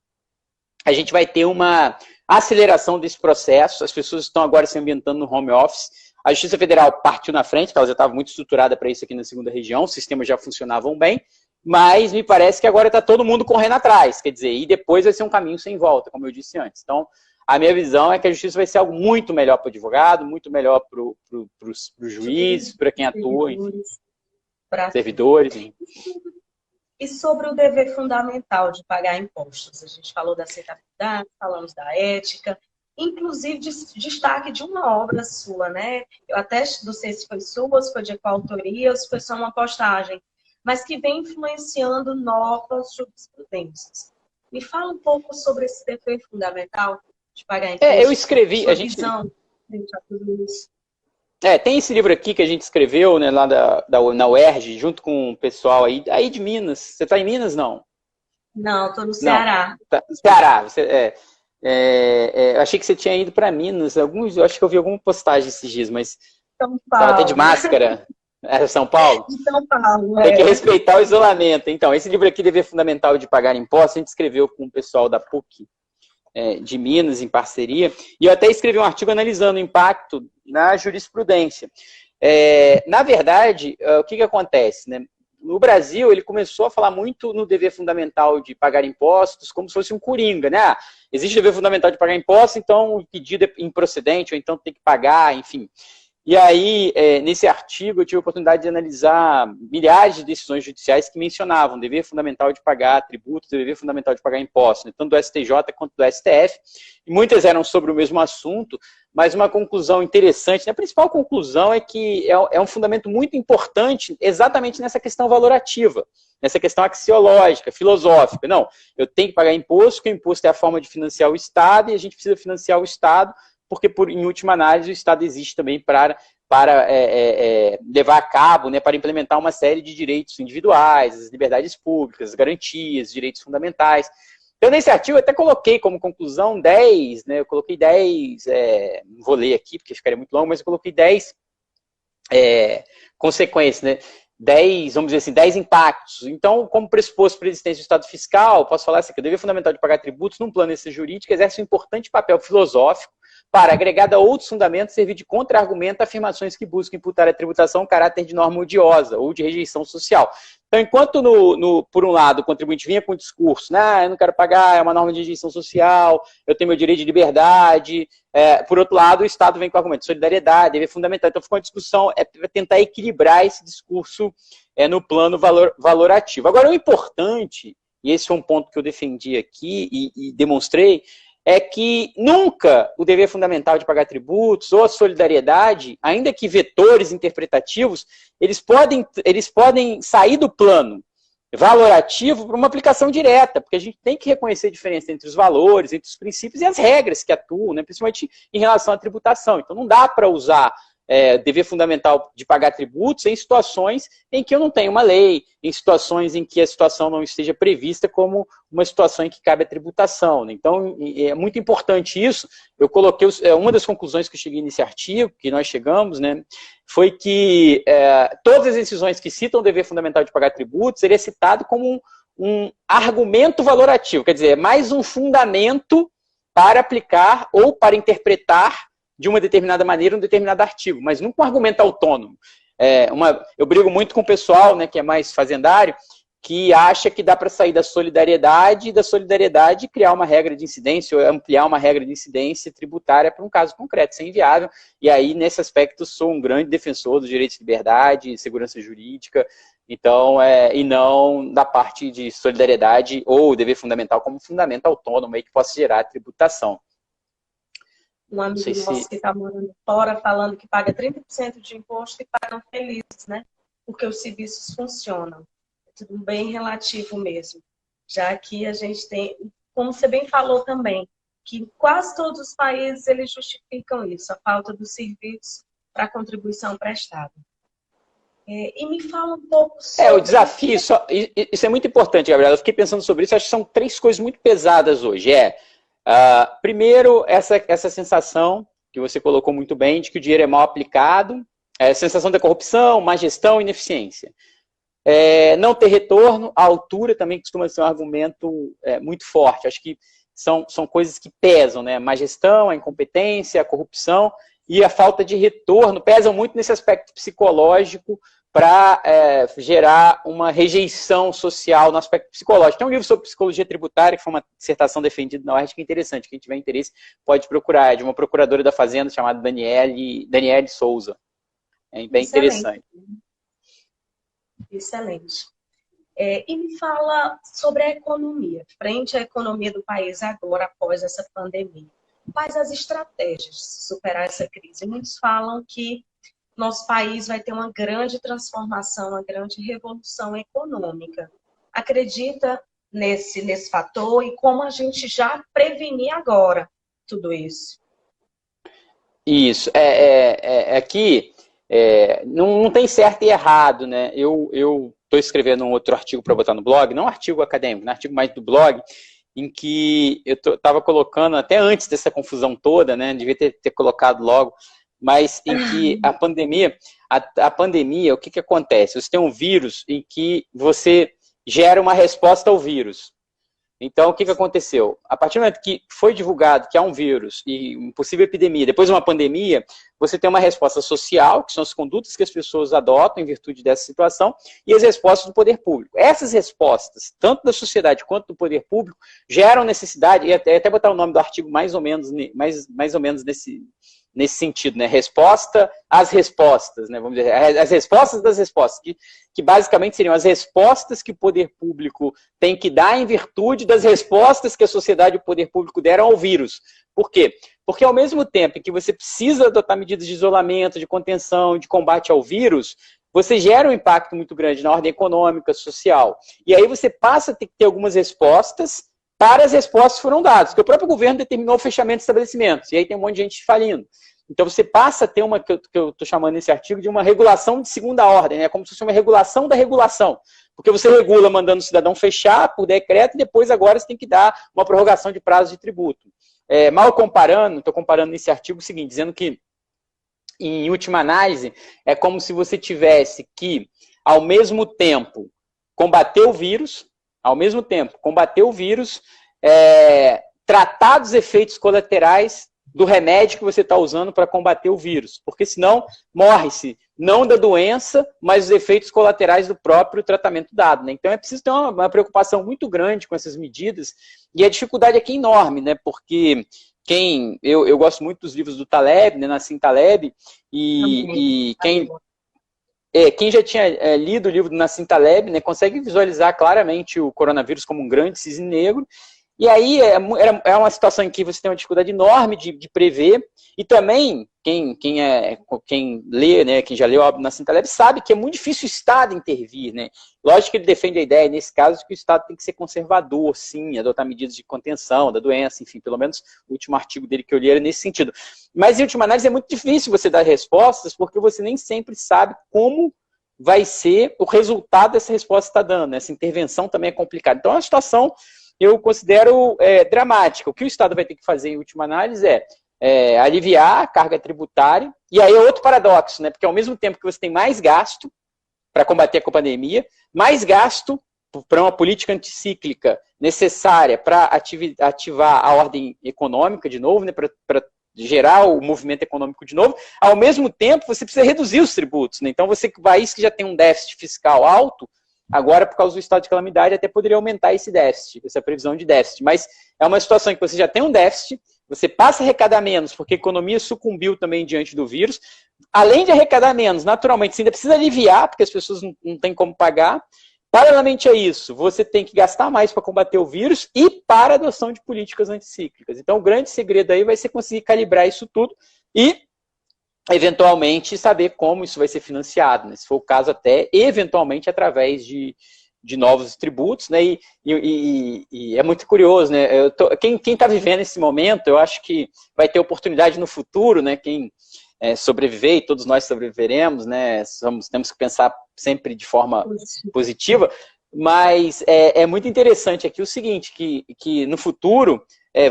a gente vai ter uma aceleração desse processo, as pessoas estão agora se ambientando no home office, a Justiça Federal partiu na frente, porque ela já estava muito estruturada para isso aqui na segunda região, os sistemas já funcionavam bem, mas me parece que agora está todo mundo correndo atrás, quer dizer, e depois vai ser um caminho sem volta, como eu disse antes. Então, a minha visão é que a justiça vai ser algo muito melhor para o advogado, muito melhor para o juiz, para quem atua, enfim, servidores. E sobre o dever fundamental de pagar impostos? A gente falou da aceitabilidade, falamos da ética, inclusive destaque de uma obra sua, né? Eu até não sei se foi sua, se foi de coautoria, ou se foi só uma postagem, mas que vem influenciando novas jurisprudências. Me fala um pouco sobre esse dever fundamental de pagar impostos. Eu escrevi, a gente... frente a tudo isso. Tem esse livro aqui que a gente escreveu, né, lá na UERJ, junto com o pessoal aí de Minas. Você está em Minas, não? Não, estou no Ceará. Tá, Ceará. Eu achei que você tinha ido para Minas. Eu acho que eu vi alguma postagem esses dias, mas São Paulo. Estava até de máscara. Era São Paulo? De São Paulo, Tem que respeitar o isolamento. Então, esse livro aqui, Dever Fundamental de Pagar Impostos, a gente escreveu com o pessoal da PUC de Minas, em parceria, e eu até escrevi um artigo analisando o impacto na jurisprudência. Na verdade, o que acontece, né? No Brasil, ele começou a falar muito no dever fundamental de pagar impostos, como se fosse um coringa, né? Existe dever fundamental de pagar impostos, então o pedido é improcedente, ou então tem que pagar, enfim. E aí, nesse artigo, eu tive a oportunidade de analisar milhares de decisões judiciais que mencionavam dever fundamental de pagar tributos, dever fundamental de pagar impostos, né, tanto do STJ quanto do STF, e muitas eram sobre o mesmo assunto, mas uma conclusão interessante, né, a principal conclusão é que é um fundamento muito importante exatamente nessa questão valorativa, nessa questão axiológica, filosófica. Não, eu tenho que pagar imposto, porque o imposto é a forma de financiar o Estado, e a gente precisa financiar o Estado, porque, em última análise, o Estado existe também para levar a cabo, né, para implementar uma série de direitos individuais, as liberdades públicas, as garantias, direitos fundamentais. Então, nesse artigo, eu até coloquei como conclusão 10, né, eu coloquei 10, não vou ler aqui, porque ficaria muito longo, mas eu coloquei 10 consequências, né, 10, vamos dizer assim, 10 impactos. Então, como pressuposto para a existência do Estado fiscal, posso falar assim, que o dever fundamental de pagar tributos num plano jurídico exerce um importante papel filosófico para, agregado a outros fundamentos, servir de contra-argumento a afirmações que buscam imputar à tributação caráter de norma odiosa ou de rejeição social. Então, enquanto, por um lado, o contribuinte vinha com o discurso, eu não quero pagar, é uma norma de rejeição social, eu tenho meu direito de liberdade, por outro lado, o Estado vem com o argumento de solidariedade, dever fundamental. Então, ficou uma discussão para tentar equilibrar esse discurso no plano valorativo. Agora, o importante, e esse foi um ponto que eu defendi aqui e demonstrei, é que nunca o dever fundamental de pagar tributos ou a solidariedade, ainda que vetores interpretativos, eles podem sair do plano valorativo para uma aplicação direta, porque a gente tem que reconhecer a diferença entre os valores, entre os princípios e as regras que atuam, né, principalmente em relação à tributação. Então não dá para usar dever fundamental de pagar tributos em situações em que eu não tenho uma lei, em situações em que a situação não esteja prevista como uma situação em que cabe a tributação, né? Então, é muito importante isso. Eu coloquei, uma das conclusões que eu cheguei nesse artigo, que nós chegamos, né, foi que todas as decisões que citam o dever fundamental de pagar tributos, ele é citado como um argumento valorativo, quer dizer, é mais um fundamento para aplicar ou para interpretar de uma determinada maneira um determinado artigo, mas nunca um argumento autônomo. Eu brigo muito com o pessoal, né, que é mais fazendário, que acha que dá para sair da solidariedade e criar uma regra de incidência ou ampliar uma regra de incidência tributária para um caso concreto. Isso é inviável. E aí, nesse aspecto, sou um grande defensor dos direitos de liberdade, segurança jurídica, então, e não da parte de solidariedade ou dever fundamental como fundamento autônomo aí que possa gerar tributação. Um amigo nosso que está morando fora falando que paga 30% de imposto e pagam felizes, né? Porque os serviços funcionam. É tudo bem relativo mesmo. Já que a gente tem, como você bem falou também, que quase todos os países eles justificam isso, a falta do serviço para a contribuição prestada. E me fala um pouco sobre... o desafio, isso é muito importante, Gabriela. Eu fiquei pensando sobre isso, acho que são 3 coisas muito pesadas hoje. Primeiro, essa sensação que você colocou muito bem, de que o dinheiro é mal aplicado, sensação da corrupção, má gestão e ineficiência. Não ter retorno, a altura também costuma ser um argumento muito forte. Acho que são coisas que pesam, né? A má gestão, a incompetência, a corrupção e a falta de retorno pesam muito nesse aspecto psicológico para gerar uma rejeição social no aspecto psicológico. Tem um livro sobre psicologia tributária, que foi uma dissertação defendida na UERJ, que é interessante. Quem tiver interesse pode procurar. É de uma procuradora da Fazenda chamada Daniele Souza. É bem interessante. Excelente. E me fala sobre a economia. Frente à economia do país agora, após essa pandemia. Quais as estratégias de superar essa crise? Muitos falam que nosso país vai ter uma grande transformação, uma grande revolução econômica. Acredita nesse fator e como a gente já prevenir agora tudo isso? Isso. Aqui não tem certo e errado, né? Eu estou escrevendo um outro artigo para botar no blog, não um artigo acadêmico, um artigo mais do blog, em que eu estava colocando, até antes dessa confusão toda, né? Devia ter colocado logo, mas em que a pandemia, o que acontece? Você tem um vírus em que você gera uma resposta ao vírus. Então, o que aconteceu? A partir do momento que foi divulgado que há um vírus e uma possível epidemia, depois uma pandemia, você tem uma resposta social, que são as condutas que as pessoas adotam em virtude dessa situação, e as respostas do poder público. Essas respostas, tanto da sociedade quanto do poder público, geram necessidade, e até botar o nome do artigo mais ou menos nesse sentido, né? Resposta às respostas, né? Vamos dizer, as respostas das respostas, que basicamente seriam as respostas que o poder público tem que dar em virtude das respostas que a sociedade e o poder público deram ao vírus. Por quê? Porque ao mesmo tempo que você precisa adotar medidas de isolamento, de contenção, de combate ao vírus, você gera um impacto muito grande na ordem econômica, social. E aí você passa a ter que ter algumas respostas para as respostas que foram dadas, porque o próprio governo determinou o fechamento de estabelecimentos, e aí tem um monte de gente falindo. Então você passa a ter uma, que eu estou chamando nesse artigo, de uma regulação de segunda ordem, né? Como se fosse uma regulação da regulação, porque você regula mandando o cidadão fechar por decreto, e depois agora você tem que dar uma prorrogação de prazo de tributo. Mal comparando, estou comparando nesse artigo o seguinte, dizendo que, em última análise, é como se você tivesse que, ao mesmo tempo, combater o vírus, tratar dos efeitos colaterais do remédio que você está usando para combater o vírus, porque senão morre-se não da doença, mas dos efeitos colaterais do próprio tratamento dado, né? Então é preciso ter uma preocupação muito grande com essas medidas, e a dificuldade aqui é enorme, né? Porque eu gosto muito dos livros do Taleb, né? Nassim Taleb, e quem já tinha lido o livro do Nassim Taleb, né, consegue visualizar claramente o coronavírus como um grande cisne negro. E aí é uma situação em que você tem uma dificuldade enorme de prever, e também quem lê, né, quem já leu a obra do Nassim Taleb sabe que é muito difícil o Estado intervir, né? Lógico que ele defende a ideia, nesse caso, que o Estado tem que ser conservador, sim, adotar medidas de contenção da doença, enfim, pelo menos o último artigo dele que eu li era nesse sentido. Mas, em última análise, é muito difícil você dar respostas, porque você nem sempre sabe como vai ser o resultado dessa resposta que está dando, né? Essa intervenção também é complicada. Então, é uma situação eu considero dramática. O que o Estado vai ter que fazer, em última análise, é aliviar a carga tributária. E aí é outro paradoxo, né? Porque ao mesmo tempo que você tem mais gasto para combater a pandemia, mais gasto para uma política anticíclica necessária para ativar a ordem econômica de novo, né? Para gerar o movimento econômico de novo, ao mesmo tempo você precisa reduzir os tributos, né? Então você, país que já tem um déficit fiscal alto, agora, por causa do estado de calamidade, até poderia aumentar esse déficit, essa previsão de déficit. Mas é uma situação em que você já tem um déficit, você passa a arrecadar menos, porque a economia sucumbiu também diante do vírus. Além de arrecadar menos, naturalmente, você ainda precisa aliviar, porque as pessoas não têm como pagar. Paralelamente a isso, você tem que gastar mais para combater o vírus e para a adoção de políticas anticíclicas. Então, o grande segredo aí vai ser conseguir calibrar isso tudo e eventualmente saber como isso vai ser financiado, né? Se for o caso até, eventualmente, através de novos tributos, né? E é muito curioso, né? Quem está vivendo esse momento, eu acho que vai ter oportunidade no futuro, né? Quem sobreviver, e todos nós sobreviveremos, né? Temos que pensar sempre de forma positiva, mas é muito interessante aqui o seguinte, que no futuro,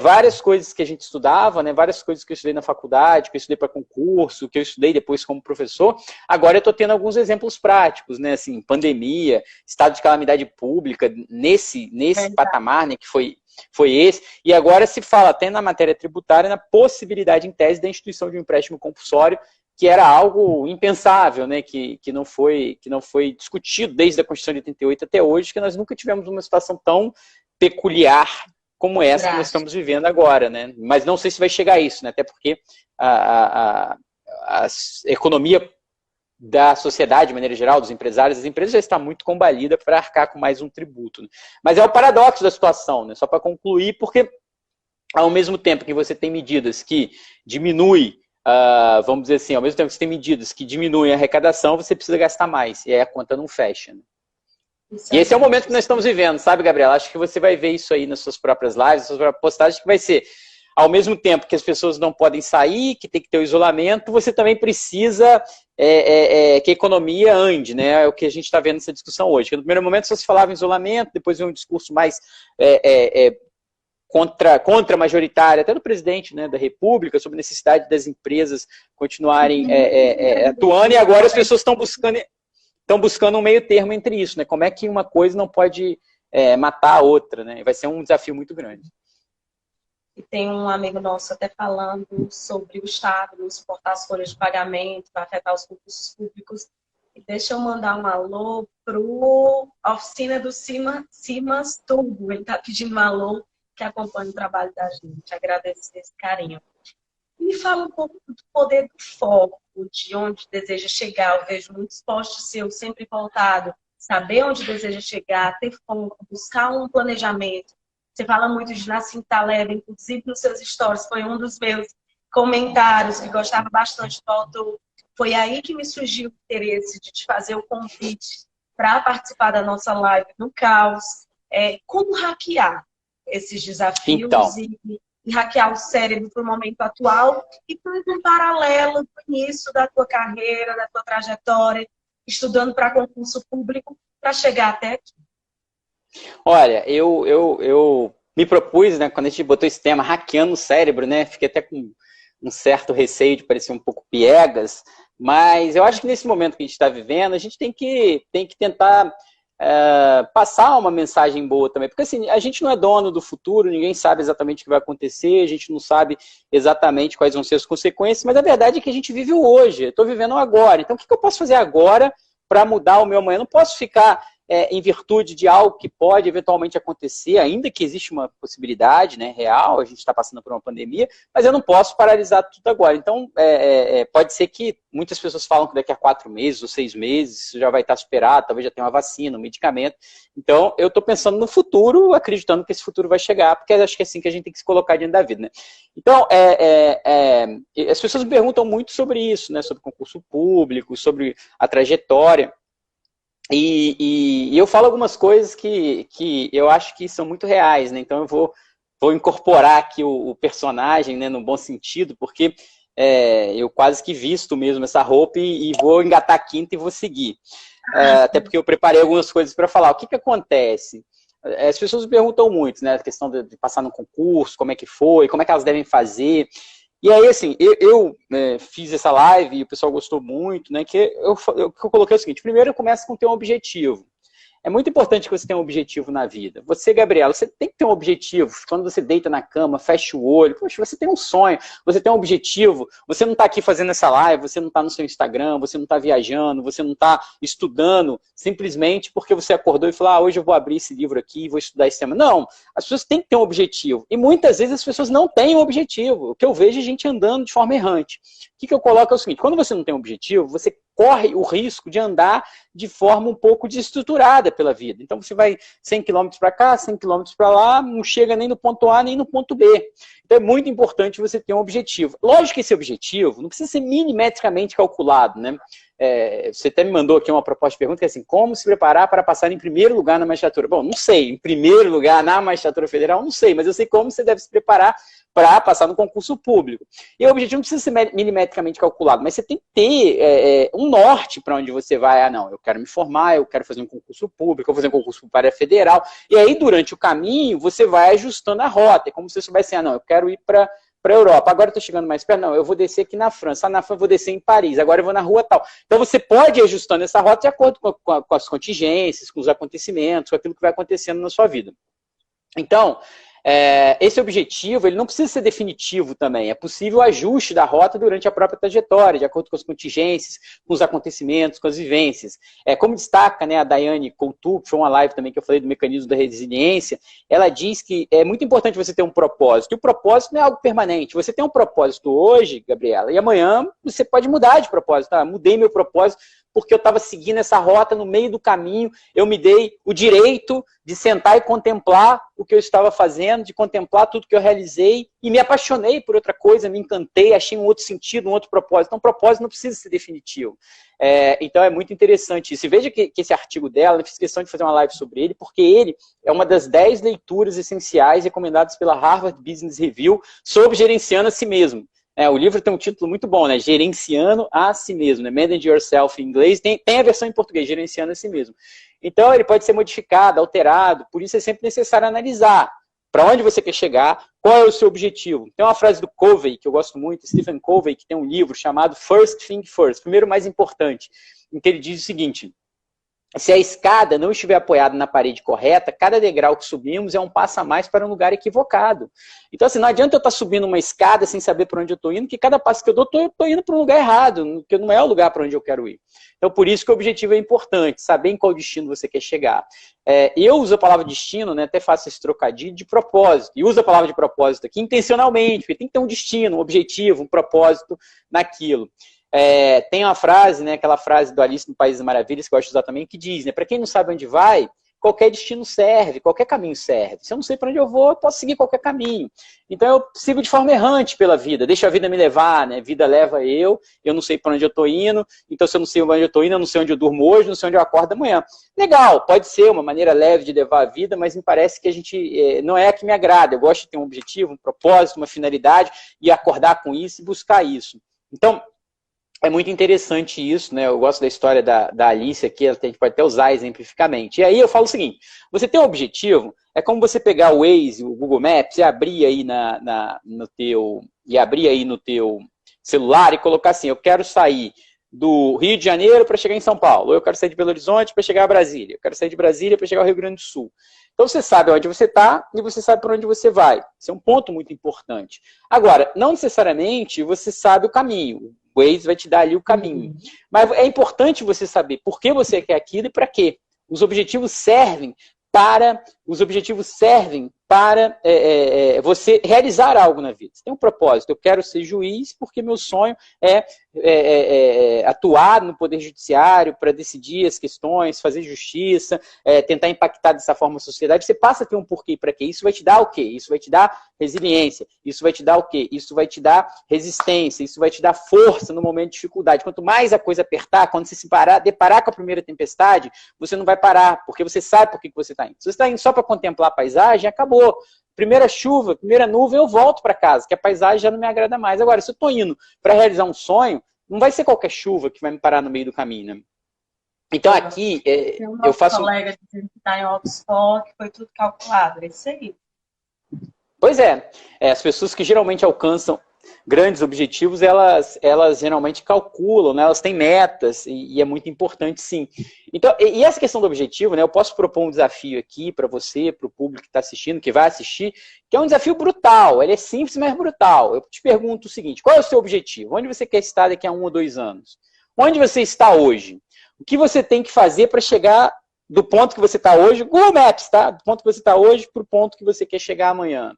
várias coisas que a gente estudava, né, várias coisas que eu estudei na faculdade, que eu estudei para concurso, que eu estudei depois como professor, agora eu estou tendo alguns exemplos práticos, né, assim, pandemia, estado de calamidade pública, nesse patamar, né, que foi esse, e agora se fala até na matéria tributária, na possibilidade em tese da instituição de um empréstimo compulsório, que era algo impensável, né? Que não foi discutido desde a Constituição de 88 até hoje, que nós nunca tivemos uma situação tão peculiar como essa que nós estamos vivendo agora, né? Mas não sei se vai chegar a isso, né? Até porque a economia da sociedade, de maneira geral, dos empresários, das empresas já está muito combalida para arcar com mais um tributo, né? Mas é o paradoxo da situação, né? Só para concluir, porque ao mesmo tempo que você tem medidas que diminuem, vamos dizer assim, ao mesmo tempo que você tem medidas que diminuem a arrecadação, você precisa gastar mais, e aí a conta não fecha, né? E esse é o momento que nós estamos vivendo, sabe, Gabriela? Acho que você vai ver isso aí nas suas próprias lives, nas suas próprias postagens, que vai ser, ao mesmo tempo que as pessoas não podem sair, que tem que ter o isolamento, você também precisa que a economia ande, né? É o que a gente está vendo nessa discussão hoje. Que no primeiro momento só se falava em isolamento, depois veio um discurso mais contra majoritário, até do presidente, né, da República, sobre a necessidade das empresas continuarem atuando, e agora as pessoas estão buscando um meio termo entre isso, né? Como é que uma coisa não pode matar a outra, né? Vai ser um desafio muito grande. E tem um amigo nosso até falando sobre o Estado não suportar as folhas de pagamento, vai afetar os concursos públicos. E deixa eu mandar um alô pro oficina do Simas Turbo. Ele está pedindo um alô que acompanha o trabalho da gente. Agradeço esse carinho. Me fala um pouco do poder do foco, de onde deseja chegar. Eu vejo muitos posts seus sempre voltados, saber onde deseja chegar, ter foco, buscar um planejamento. Você fala muito de Nassim Taleb, inclusive nos seus stories, foi um dos meus comentários, que gostava bastante do autor. Foi aí que me surgiu o interesse de te fazer o convite para participar da nossa live no Caos. Como hackear esses desafios e hackear o cérebro para o momento atual e para um paralelo do início da tua carreira, da tua trajetória, estudando para concurso público, para chegar até aqui. Olha, eu me propus, né, quando a gente botou esse tema, hackeando o cérebro, né, fiquei até com um certo receio de parecer um pouco piegas, mas eu acho que nesse momento que a gente está vivendo, a gente tem que tentar passar uma mensagem boa também, porque assim, a gente não é dono do futuro, ninguém sabe exatamente o que vai acontecer, a gente não sabe exatamente quais vão ser as consequências, mas a verdade é que a gente vive o hoje, eu estou vivendo o agora, então o que eu posso fazer agora para mudar o meu amanhã? Eu não posso ficar em virtude de algo que pode eventualmente acontecer, ainda que existe uma possibilidade, né, real, a gente está passando por uma pandemia, mas eu não posso paralisar tudo agora. Então, pode ser que muitas pessoas falam que daqui a 4 meses ou 6 meses isso já vai estar superado, talvez já tenha uma vacina, um medicamento. Então, eu estou pensando no futuro, acreditando que esse futuro vai chegar, porque acho que é assim que a gente tem que se colocar diante da vida, né? Então, as pessoas me perguntam muito sobre isso, né, sobre concurso público, sobre a trajetória. E eu falo algumas coisas que eu acho que são muito reais, né? Então eu vou incorporar aqui o personagem, né, no bom sentido, porque eu quase que visto mesmo essa roupa e vou engatar a quinta e vou seguir. Até porque eu preparei algumas coisas para falar. O que acontece? As pessoas me perguntam muito, né? A questão de passar no concurso, como é que foi, como é que elas devem fazer. E aí, assim, eu fiz essa live e o pessoal gostou muito, né? Que eu coloquei o seguinte: primeiro, começa com ter um objetivo. É muito importante que você tenha um objetivo na vida. Você, Gabriela, você tem que ter um objetivo. Quando você deita na cama, fecha o olho, poxa, você tem um sonho, você tem um objetivo. Você não está aqui fazendo essa live, você não está no seu Instagram, você não está viajando, você não está estudando simplesmente porque você acordou e falou: hoje eu vou abrir esse livro aqui e vou estudar esse tema. Não, as pessoas têm que ter um objetivo. E muitas vezes as pessoas não têm um objetivo. O que eu vejo é gente andando de forma errante. O que eu coloco é o seguinte: quando você não tem um objetivo, você corre o risco de andar de forma um pouco desestruturada pela vida. Então você vai 100 km para cá, 100 km para lá, não chega nem no ponto A, nem no ponto B. Então é muito importante você ter um objetivo. Lógico que esse objetivo não precisa ser milimetricamente calculado, né? Você até me mandou aqui uma proposta de pergunta que é assim: como se preparar para passar em primeiro lugar na magistratura? Bom, não sei, em primeiro lugar na magistratura federal, não sei, mas eu sei como você deve se preparar para passar no concurso público. E o objetivo não precisa ser milimetricamente calculado, mas você tem que ter um norte para onde você vai. Não, eu quero me formar, eu quero fazer um concurso público, eu vou fazer um concurso para a federal. E aí, durante o caminho, você vai ajustando a rota. É como se você soubesse assim: não, eu quero ir para a Europa, agora eu estou chegando mais perto, não, eu vou descer aqui na França, na França eu vou descer em Paris, agora eu vou na rua tal. Então você pode ir ajustando essa rota de acordo com as contingências, com os acontecimentos, com aquilo que vai acontecendo na sua vida. Então, esse objetivo ele não precisa ser definitivo também. É possível o ajuste da rota durante a própria trajetória, de acordo com as contingências, com os acontecimentos, com as vivências. Como destaca, né, a Daiane Coutu, que foi uma live também que eu falei do mecanismo da resiliência, ela diz que é muito importante você ter um propósito. E o propósito não é algo permanente. Você tem um propósito hoje, Gabriela, e amanhã você pode mudar de propósito. Tá? Mudei meu propósito porque eu estava seguindo essa rota no meio do caminho, eu me dei o direito de sentar e contemplar o que eu estava fazendo, de contemplar tudo que eu realizei, e me apaixonei por outra coisa, me encantei, achei um outro sentido, um outro propósito. Então, o propósito não precisa ser definitivo. Então, é muito interessante isso. E veja que esse artigo dela, eu fiz questão de fazer uma live sobre ele, porque ele é uma das 10 leituras essenciais recomendadas pela Harvard Business Review sobre gerenciando a si mesmo. O livro tem um título muito bom, né? Gerenciando a si mesmo, né? Manage Yourself em inglês, tem a versão em português, Gerenciando a si mesmo. Então, ele pode ser modificado, alterado, por isso é sempre necessário analisar para onde você quer chegar, qual é o seu objetivo. Tem uma frase do Covey, que eu gosto muito, Stephen Covey, que tem um livro chamado First Thing First, primeiro mais importante, em que ele diz o seguinte: se a escada não estiver apoiada na parede correta, cada degrau que subimos é um passo a mais para um lugar equivocado. Então, assim, não adianta eu estar subindo uma escada sem saber para onde eu estou indo, que cada passo que eu dou, eu estou indo para um lugar errado, que não é o lugar para onde eu quero ir. Então, por isso que o objetivo é importante, saber em qual destino você quer chegar. Eu uso a palavra destino, né, até faço esse trocadilho de propósito, e uso a palavra de propósito aqui intencionalmente, porque tem que ter um destino, um objetivo, um propósito naquilo. Tem uma frase, né, aquela frase do Alice no País das Maravilhas, que eu gosto de usar também, que diz, né, para quem não sabe onde vai, qualquer destino serve, qualquer caminho serve. Se eu não sei para onde eu vou, eu posso seguir qualquer caminho. Então eu sigo de forma errante pela vida, deixo a vida me levar, né? A vida leva eu não sei para onde eu estou indo, então se eu não sei onde eu estou indo, eu não sei onde eu durmo hoje, não sei onde eu acordo amanhã. Legal, pode ser uma maneira leve de levar a vida, mas me parece que a gente não é a que me agrada. Eu gosto de ter um objetivo, um propósito, uma finalidade, e acordar com isso e buscar isso. Então, é muito interessante isso, né? Eu gosto da história da Alice aqui, a gente pode até usar exemplificamente. E aí eu falo o seguinte: você tem um objetivo, é como você pegar o Waze, o Google Maps, e abrir aí no teu celular e colocar assim: eu quero sair do Rio de Janeiro para chegar em São Paulo, ou eu quero sair de Belo Horizonte para chegar a Brasília, eu quero sair de Brasília para chegar ao Rio Grande do Sul. Então você sabe onde você está e você sabe para onde você vai. Isso é um ponto muito importante. Agora, não necessariamente você sabe o caminho. O Waze vai te dar ali o caminho. Mas é importante você saber por que você quer aquilo e para quê. Os objetivos servem para você realizar algo na vida. Você tem um propósito. Eu quero ser juiz porque meu sonho é atuar no Poder Judiciário para decidir as questões, fazer justiça, tentar impactar dessa forma a sociedade. Você passa a ter um porquê para quê. Isso vai te dar o quê? Isso vai te dar resiliência. Isso vai te dar o quê? Isso vai te dar resistência. Isso vai te dar força no momento de dificuldade. Quanto mais a coisa apertar, quando você se deparar com a primeira tempestade, você não vai parar, porque você sabe por que você está indo. Se você está indo só para contemplar a paisagem, acabou. Primeira chuva, primeira nuvem, eu volto para casa, que a paisagem já não me agrada mais. Agora, se eu estou indo para realizar um sonho, não vai ser qualquer chuva que vai me parar no meio do caminho, né? Então aqui, eu faço... Tem um colega dizendo que está em Oxford, que foi tudo calculado, é isso aí. Pois é, as pessoas que geralmente alcançam grandes objetivos, elas geralmente calculam, né? Elas têm metas, e é muito importante, sim. Então, e essa questão do objetivo, né? Eu posso propor um desafio aqui para você, para o público que está assistindo, que vai assistir, que é um desafio brutal. Ele é simples, mas brutal. Eu te pergunto o seguinte: qual é o seu objetivo? Onde você quer estar daqui a 1 ou 2 anos? Onde você está hoje? O que você tem que fazer para chegar do ponto que você está hoje? Google Maps, tá? Do ponto que você está hoje para o ponto que você quer chegar amanhã.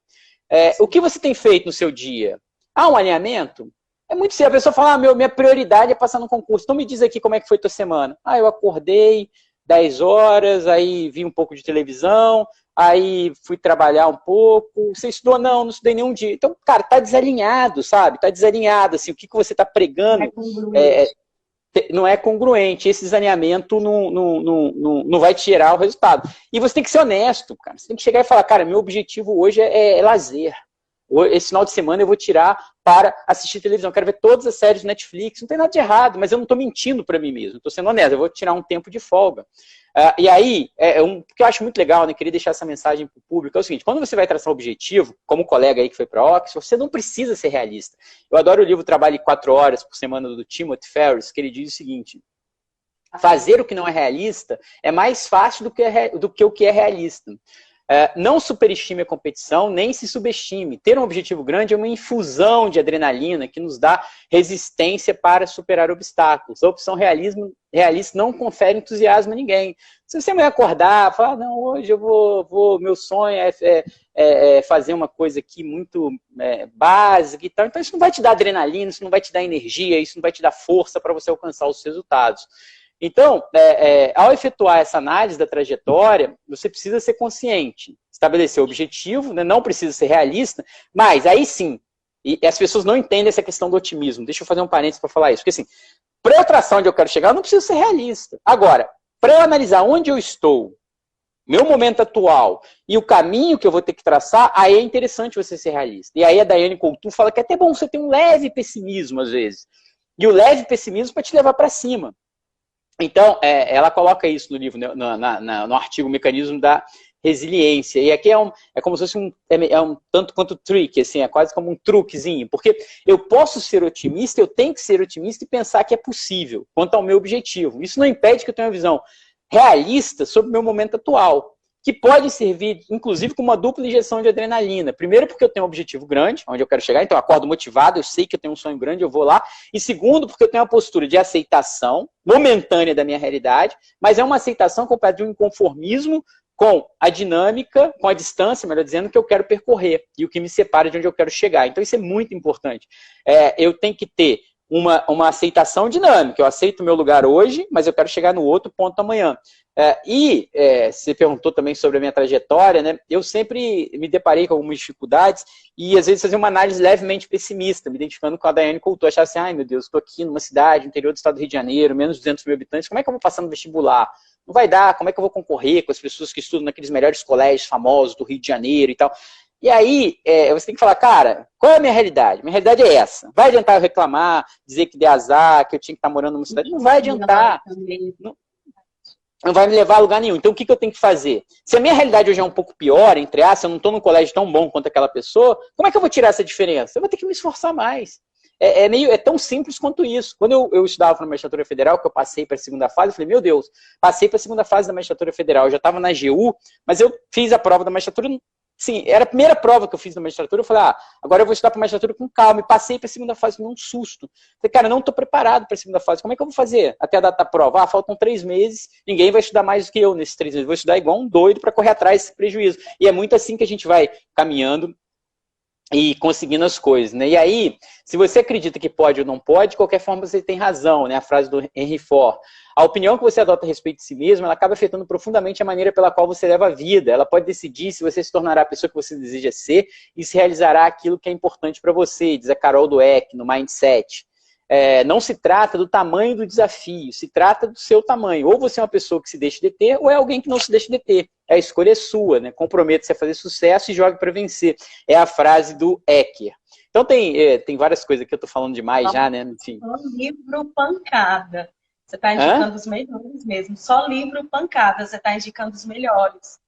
O que você tem feito no seu dia? Há um alinhamento? É muito simples. A pessoa fala: minha prioridade é passar no concurso. Então me diz aqui como é que foi tua semana. Eu acordei 10 horas, aí vi um pouco de televisão, aí fui trabalhar um pouco. Você estudou? Não estudei nenhum dia. Então, cara, tá desalinhado, sabe? Tá desalinhado, assim, o que você tá pregando não é congruente. Esse desalinhamento não vai te gerar o resultado. E você tem que ser honesto, cara. Você tem que chegar e falar: cara, meu objetivo hoje é lazer. Esse final de semana eu vou tirar para assistir televisão. Eu quero ver todas as séries do Netflix. Não tem nada de errado, mas eu não estou mentindo para mim mesmo. Estou sendo honesto. Eu vou tirar um tempo de folga. E aí, que eu acho muito legal, né? Queria deixar essa mensagem para o público. É o seguinte: quando você vai traçar um objetivo, como o colega aí que foi para Oxford, você não precisa ser realista. Eu adoro o livro Trabalhe 4 Horas por Semana, do Timothy Ferriss, que ele diz o seguinte: fazer o que não é realista é mais fácil do que o que é realista. Não superestime a competição, nem se subestime. Ter um objetivo grande é uma infusão de adrenalina que nos dá resistência para superar obstáculos. A opção realista não confere entusiasmo a ninguém. Se você vai acordar, falar, não, hoje eu meu sonho é fazer uma coisa aqui muito básica e tal, então isso não vai te dar adrenalina, isso não vai te dar energia, isso não vai te dar força para você alcançar os resultados. Então, ao efetuar essa análise da trajetória, você precisa ser consciente, estabelecer o objetivo, né? Não precisa ser realista, mas aí sim, e as pessoas não entendem essa questão do otimismo. Deixa eu fazer um parênteses para falar isso, porque assim, para eu traçar onde eu quero chegar, eu não preciso ser realista. Agora, para eu analisar onde eu estou, meu momento atual e o caminho que eu vou ter que traçar, aí é interessante você ser realista. E aí a Daiane Coutu fala que é até bom você ter um leve pessimismo às vezes. E o leve pessimismo para te levar para cima. Então, ela coloca isso no livro, no artigo Mecanismo da Resiliência. E aqui é como se fosse um tanto quanto trick, assim, é quase como um truquezinho. Porque eu posso ser otimista, eu tenho que ser otimista e pensar que é possível, quanto ao meu objetivo. Isso não impede que eu tenha uma visão realista sobre o meu momento atual, que pode servir, inclusive, como uma dupla injeção de adrenalina. Primeiro, porque eu tenho um objetivo grande, onde eu quero chegar, então eu acordo motivado, eu sei que eu tenho um sonho grande, eu vou lá. E segundo, porque eu tenho uma postura de aceitação momentânea da minha realidade, mas é uma aceitação completa de um inconformismo com a dinâmica, com a distância, melhor dizendo, que eu quero percorrer e o que me separa de onde eu quero chegar. Então isso é muito importante. Eu tenho que ter uma aceitação dinâmica. Eu aceito o meu lugar hoje, mas eu quero chegar no outro ponto amanhã. Você perguntou também sobre a minha trajetória, né? Eu sempre me deparei com algumas dificuldades e às vezes fazia uma análise levemente pessimista, me identificando com a Daiane Coutu, achava assim, ai meu Deus, estou aqui numa cidade, interior do estado do Rio de Janeiro, menos de 200 mil habitantes, como é que eu vou passar no vestibular? Não vai dar, como é que eu vou concorrer com as pessoas que estudam naqueles melhores colégios famosos do Rio de Janeiro e tal? E aí, você tem que falar, cara, qual é a minha realidade? Minha realidade é essa. Vai adiantar eu reclamar, dizer que dei azar, que eu tinha que estar morando numa cidade? Não vai adiantar. Não vai me levar a lugar nenhum. Então, o que eu tenho que fazer? Se a minha realidade hoje é um pouco pior, entre aspas, eu não estou num colégio tão bom quanto aquela pessoa, como é que eu vou tirar essa diferença? Eu vou ter que me esforçar mais. É tão simples quanto isso. Quando eu estudava na magistratura federal, que eu passei para a segunda fase, eu falei, meu Deus, passei para a segunda fase da magistratura federal. Eu já estava na AGU, mas eu fiz a prova da magistratura. Sim, era a primeira prova que eu fiz na magistratura, eu falei, agora eu vou estudar para a magistratura com calma, e passei para a segunda fase com um susto. Falei, cara, não estou preparado para a segunda fase, como é que eu vou fazer até a data da prova? Faltam 3 meses, ninguém vai estudar mais do que eu nesses 3 meses, eu vou estudar igual um doido para correr atrás desse prejuízo. E é muito assim que a gente vai caminhando e conseguindo as coisas, né? E aí, se você acredita que pode ou não pode, de qualquer forma você tem razão, né? A frase do Henry Ford. A opinião que você adota a respeito de si mesmo, ela acaba afetando profundamente a maneira pela qual você leva a vida. Ela pode decidir se você se tornará a pessoa que você deseja ser e se realizará aquilo que é importante para você, diz a Carol Dweck no Mindset. Não se trata do tamanho do desafio, se trata do seu tamanho. Ou você é uma pessoa que se deixa deter, ou é alguém que não se deixa deter. A escolha é sua, né? Comprometa-se a fazer sucesso e jogue para vencer. É a frase do Ecker. Então tem várias coisas que eu estou falando demais já, né? Enfim. Só livro pancada. Você está indicando os melhores mesmo. Só livro pancada, você está indicando os melhores.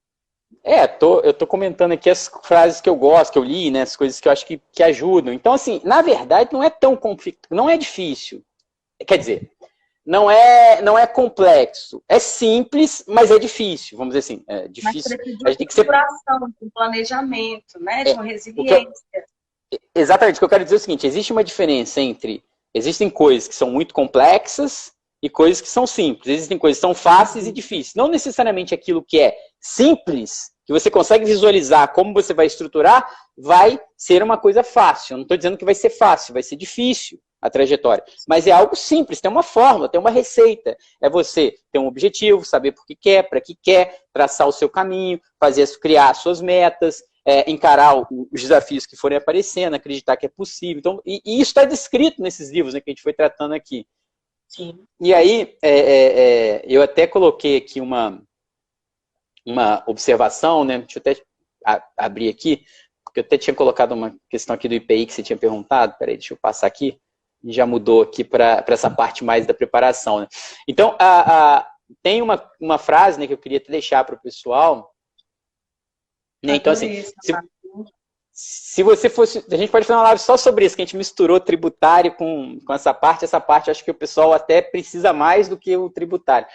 Eu tô comentando aqui as frases que eu gosto, que eu li, né? As coisas que eu acho que ajudam. Então, assim, na verdade, não é tão complicado, não é difícil. Quer dizer, não é complexo. É simples, mas é difícil, vamos dizer assim. É difícil. Mas precisa de estruturação, de planejamento, né? De uma resiliência. Exatamente, o que eu quero dizer é o seguinte, existe uma diferença entre... Existem coisas que são muito complexas e coisas que são simples. Existem coisas que são fáceis e difíceis. Não necessariamente aquilo que é simples, que você consegue visualizar como você vai estruturar, vai ser uma coisa fácil. Eu não estou dizendo que vai ser fácil, vai ser difícil a trajetória. Mas é algo simples, tem uma fórmula, tem uma receita. É você ter um objetivo, saber por que quer, para que quer, traçar o seu caminho, criar suas metas, encarar os desafios que forem aparecendo, acreditar que é possível. Então, e isso está descrito nesses livros, né, que a gente foi tratando aqui. Sim. E aí, eu até coloquei aqui uma observação, né? Deixa eu até abrir aqui, porque eu até tinha colocado uma questão aqui do IPI que você tinha perguntado. Peraí, deixa eu passar aqui. E já mudou aqui para essa parte mais da preparação, né? Então, tem uma frase, né, que eu queria te deixar para o pessoal. Né? Então, assim, se você fosse... A gente pode fazer uma live só sobre isso, que a gente misturou tributário com essa parte. Essa parte, acho que o pessoal até precisa mais do que o tributário.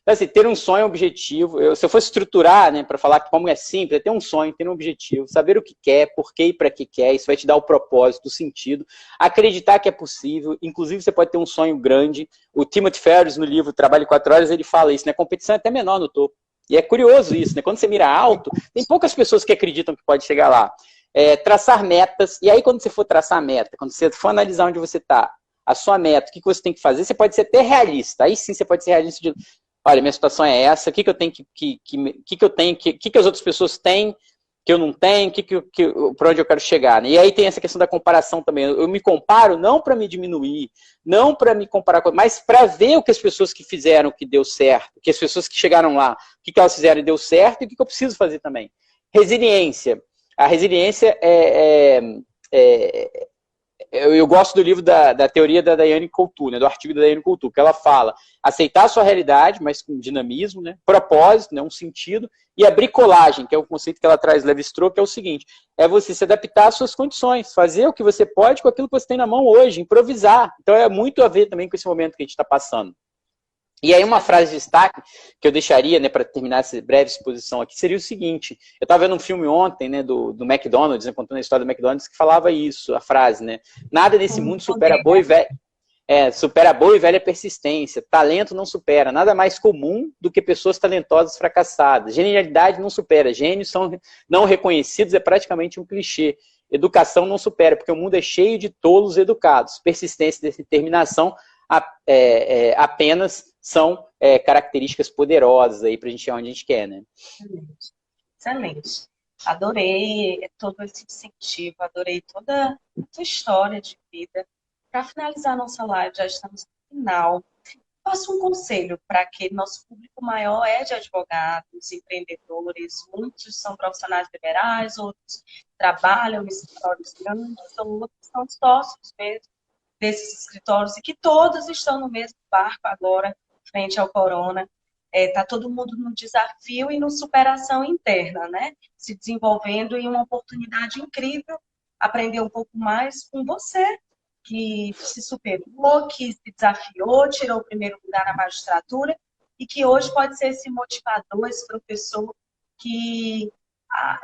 Então, assim, ter um sonho objetivo, se eu fosse estruturar, né, para falar que como é simples, é ter um sonho, ter um objetivo, saber o que quer, por quê e para que quer, isso vai te dar o propósito, o sentido, acreditar que é possível, inclusive você pode ter um sonho grande. O Timothy Ferriss, no livro Trabalho em 4 Horas, ele fala isso, né, a competição é até menor no topo. E é curioso isso, né, quando você mira alto, tem poucas pessoas que acreditam que pode chegar lá. Traçar metas, e aí quando você for traçar a meta, quando você for analisar onde você está, a sua meta, o que você tem que fazer, você pode ser até realista, aí sim você pode ser realista de... Olha, minha situação é essa, o que eu tenho que as outras pessoas têm, que eu não tenho, para onde eu quero chegar, né? E aí tem essa questão da comparação também. Eu me comparo não para me diminuir, não para me comparar com, mas para ver o que as pessoas que fizeram que deu certo, que as pessoas que chegaram lá, o que elas fizeram e deu certo, e o que eu preciso fazer também. Resiliência. A resiliência eu gosto do livro da teoria da Diane Coutu, né, do artigo da Diane Coutu, que ela fala aceitar a sua realidade, mas com dinamismo, né, propósito, né, um sentido, e a bricolagem, que é o conceito que ela traz, Levi-Strauss, que é o seguinte, é você se adaptar às suas condições, fazer o que você pode com aquilo que você tem na mão hoje, improvisar. Então é muito a ver também com esse momento que a gente está passando. E aí uma frase de destaque que eu deixaria, né, para terminar essa breve exposição aqui, seria o seguinte, eu estava vendo um filme ontem, né, do McDonald's, né, contando a história do McDonald's, que falava isso, a frase, né, nada nesse mundo supera boa e velha persistência, talento não supera, nada mais comum do que pessoas talentosas fracassadas, genialidade não supera, gênios são não reconhecidos, é praticamente um clichê, educação não supera, porque o mundo é cheio de tolos educados, persistência e determinação apenas são características poderosas aí para a gente chegar onde a gente quer, né? Excelente. Excelente. Adorei todo esse incentivo, adorei toda a sua história de vida. Para finalizar a nossa live, já estamos no final. Faço um conselho para que nosso público maior é de advogados, empreendedores, muitos são profissionais liberais, outros trabalham em escritórios grandes, outros são sócios mesmo desses escritórios e que todos estão no mesmo barco agora, frente ao corona. Está todo mundo no desafio e no superação interna, né? Se desenvolvendo em uma oportunidade incrível, aprender um pouco mais com você, que se superou, que se desafiou, tirou o primeiro lugar na magistratura e que hoje pode ser esse motivador, esse professor que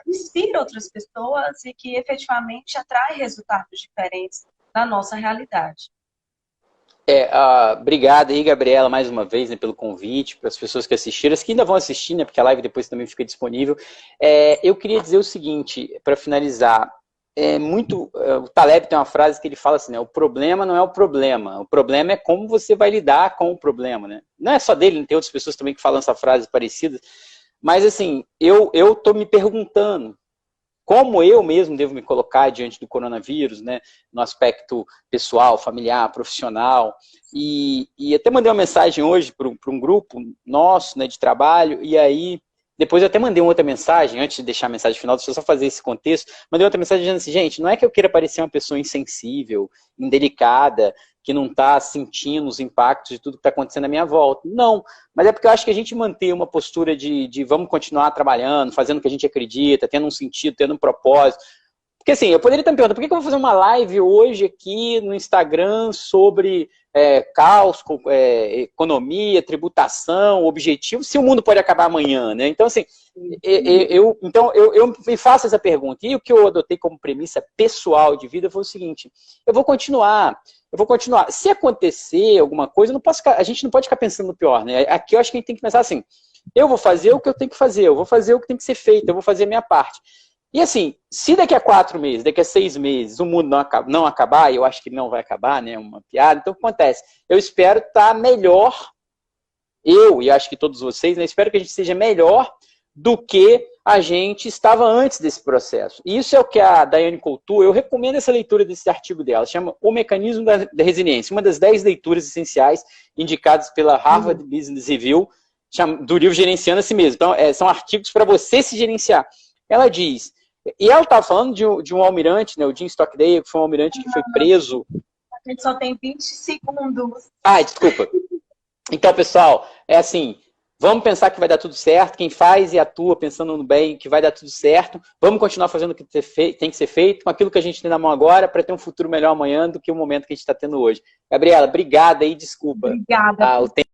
inspira outras pessoas e que efetivamente atrai resultados diferentes na nossa realidade. Obrigado aí, Gabriela, mais uma vez, né, pelo convite, para as pessoas que assistiram, as que ainda vão assistir, né, porque a live depois também fica disponível. Eu queria dizer o seguinte, para finalizar, o Taleb tem uma frase que ele fala assim, né, o problema não é o problema é como você vai lidar com o problema, né? Não é só dele, tem outras pessoas também que falam essa frase parecida, mas assim, eu estou me perguntando, como eu mesmo devo me colocar diante do coronavírus, né, no aspecto pessoal, familiar, profissional, e até mandei uma mensagem hoje para um grupo nosso, né, de trabalho, e aí, depois eu até mandei uma outra mensagem, antes de deixar a mensagem final, deixa eu só fazer esse contexto, mandei outra mensagem dizendo assim, gente, não é que eu queira parecer uma pessoa insensível, indelicada, que não está sentindo os impactos de tudo que está acontecendo à minha volta. Não, mas é porque eu acho que a gente manter uma postura de vamos continuar trabalhando, fazendo o que a gente acredita, tendo um sentido, tendo um propósito. Porque assim, eu poderia estar me perguntando, por que eu vou fazer uma live hoje aqui no Instagram sobre caos, economia, tributação, objetivo, se o mundo pode acabar amanhã, né? Então assim, eu me faço essa pergunta. E o que eu adotei como premissa pessoal de vida foi o seguinte, eu vou continuar. Se acontecer alguma coisa, a gente não pode ficar pensando no pior, né? Aqui eu acho que a gente tem que pensar assim, eu vou fazer o que eu tenho que fazer, eu vou fazer o que tem que ser feito, eu vou fazer a minha parte. E assim, se daqui a 4 meses, daqui a 6 meses, o mundo não acabar, e eu acho que não vai acabar, né? Uma piada, então o que acontece? Eu espero estar melhor, e acho que todos vocês, né? Espero que a gente seja melhor do que a gente estava antes desse processo. E isso é o que a Diane Coutu, eu recomendo essa leitura desse artigo dela, chama O Mecanismo da Resiliência, uma das 10 leituras essenciais indicadas pela Harvard Business Review, do livro Gerenciando a Si Mesmo. Então, são artigos para você se gerenciar. Ela diz, e ela estava falando de um almirante, né, o Jim Stockdale, que foi um almirante que foi preso. A gente só tem 20 segundos. Desculpa. Então, pessoal, é assim, vamos pensar que vai dar tudo certo, quem faz e atua pensando no bem, que vai dar tudo certo, vamos continuar fazendo o que tem que ser feito, com aquilo que a gente tem na mão agora, para ter um futuro melhor amanhã do que o momento que a gente está tendo hoje. Gabriela, obrigada aí, desculpa. Obrigada. O tempo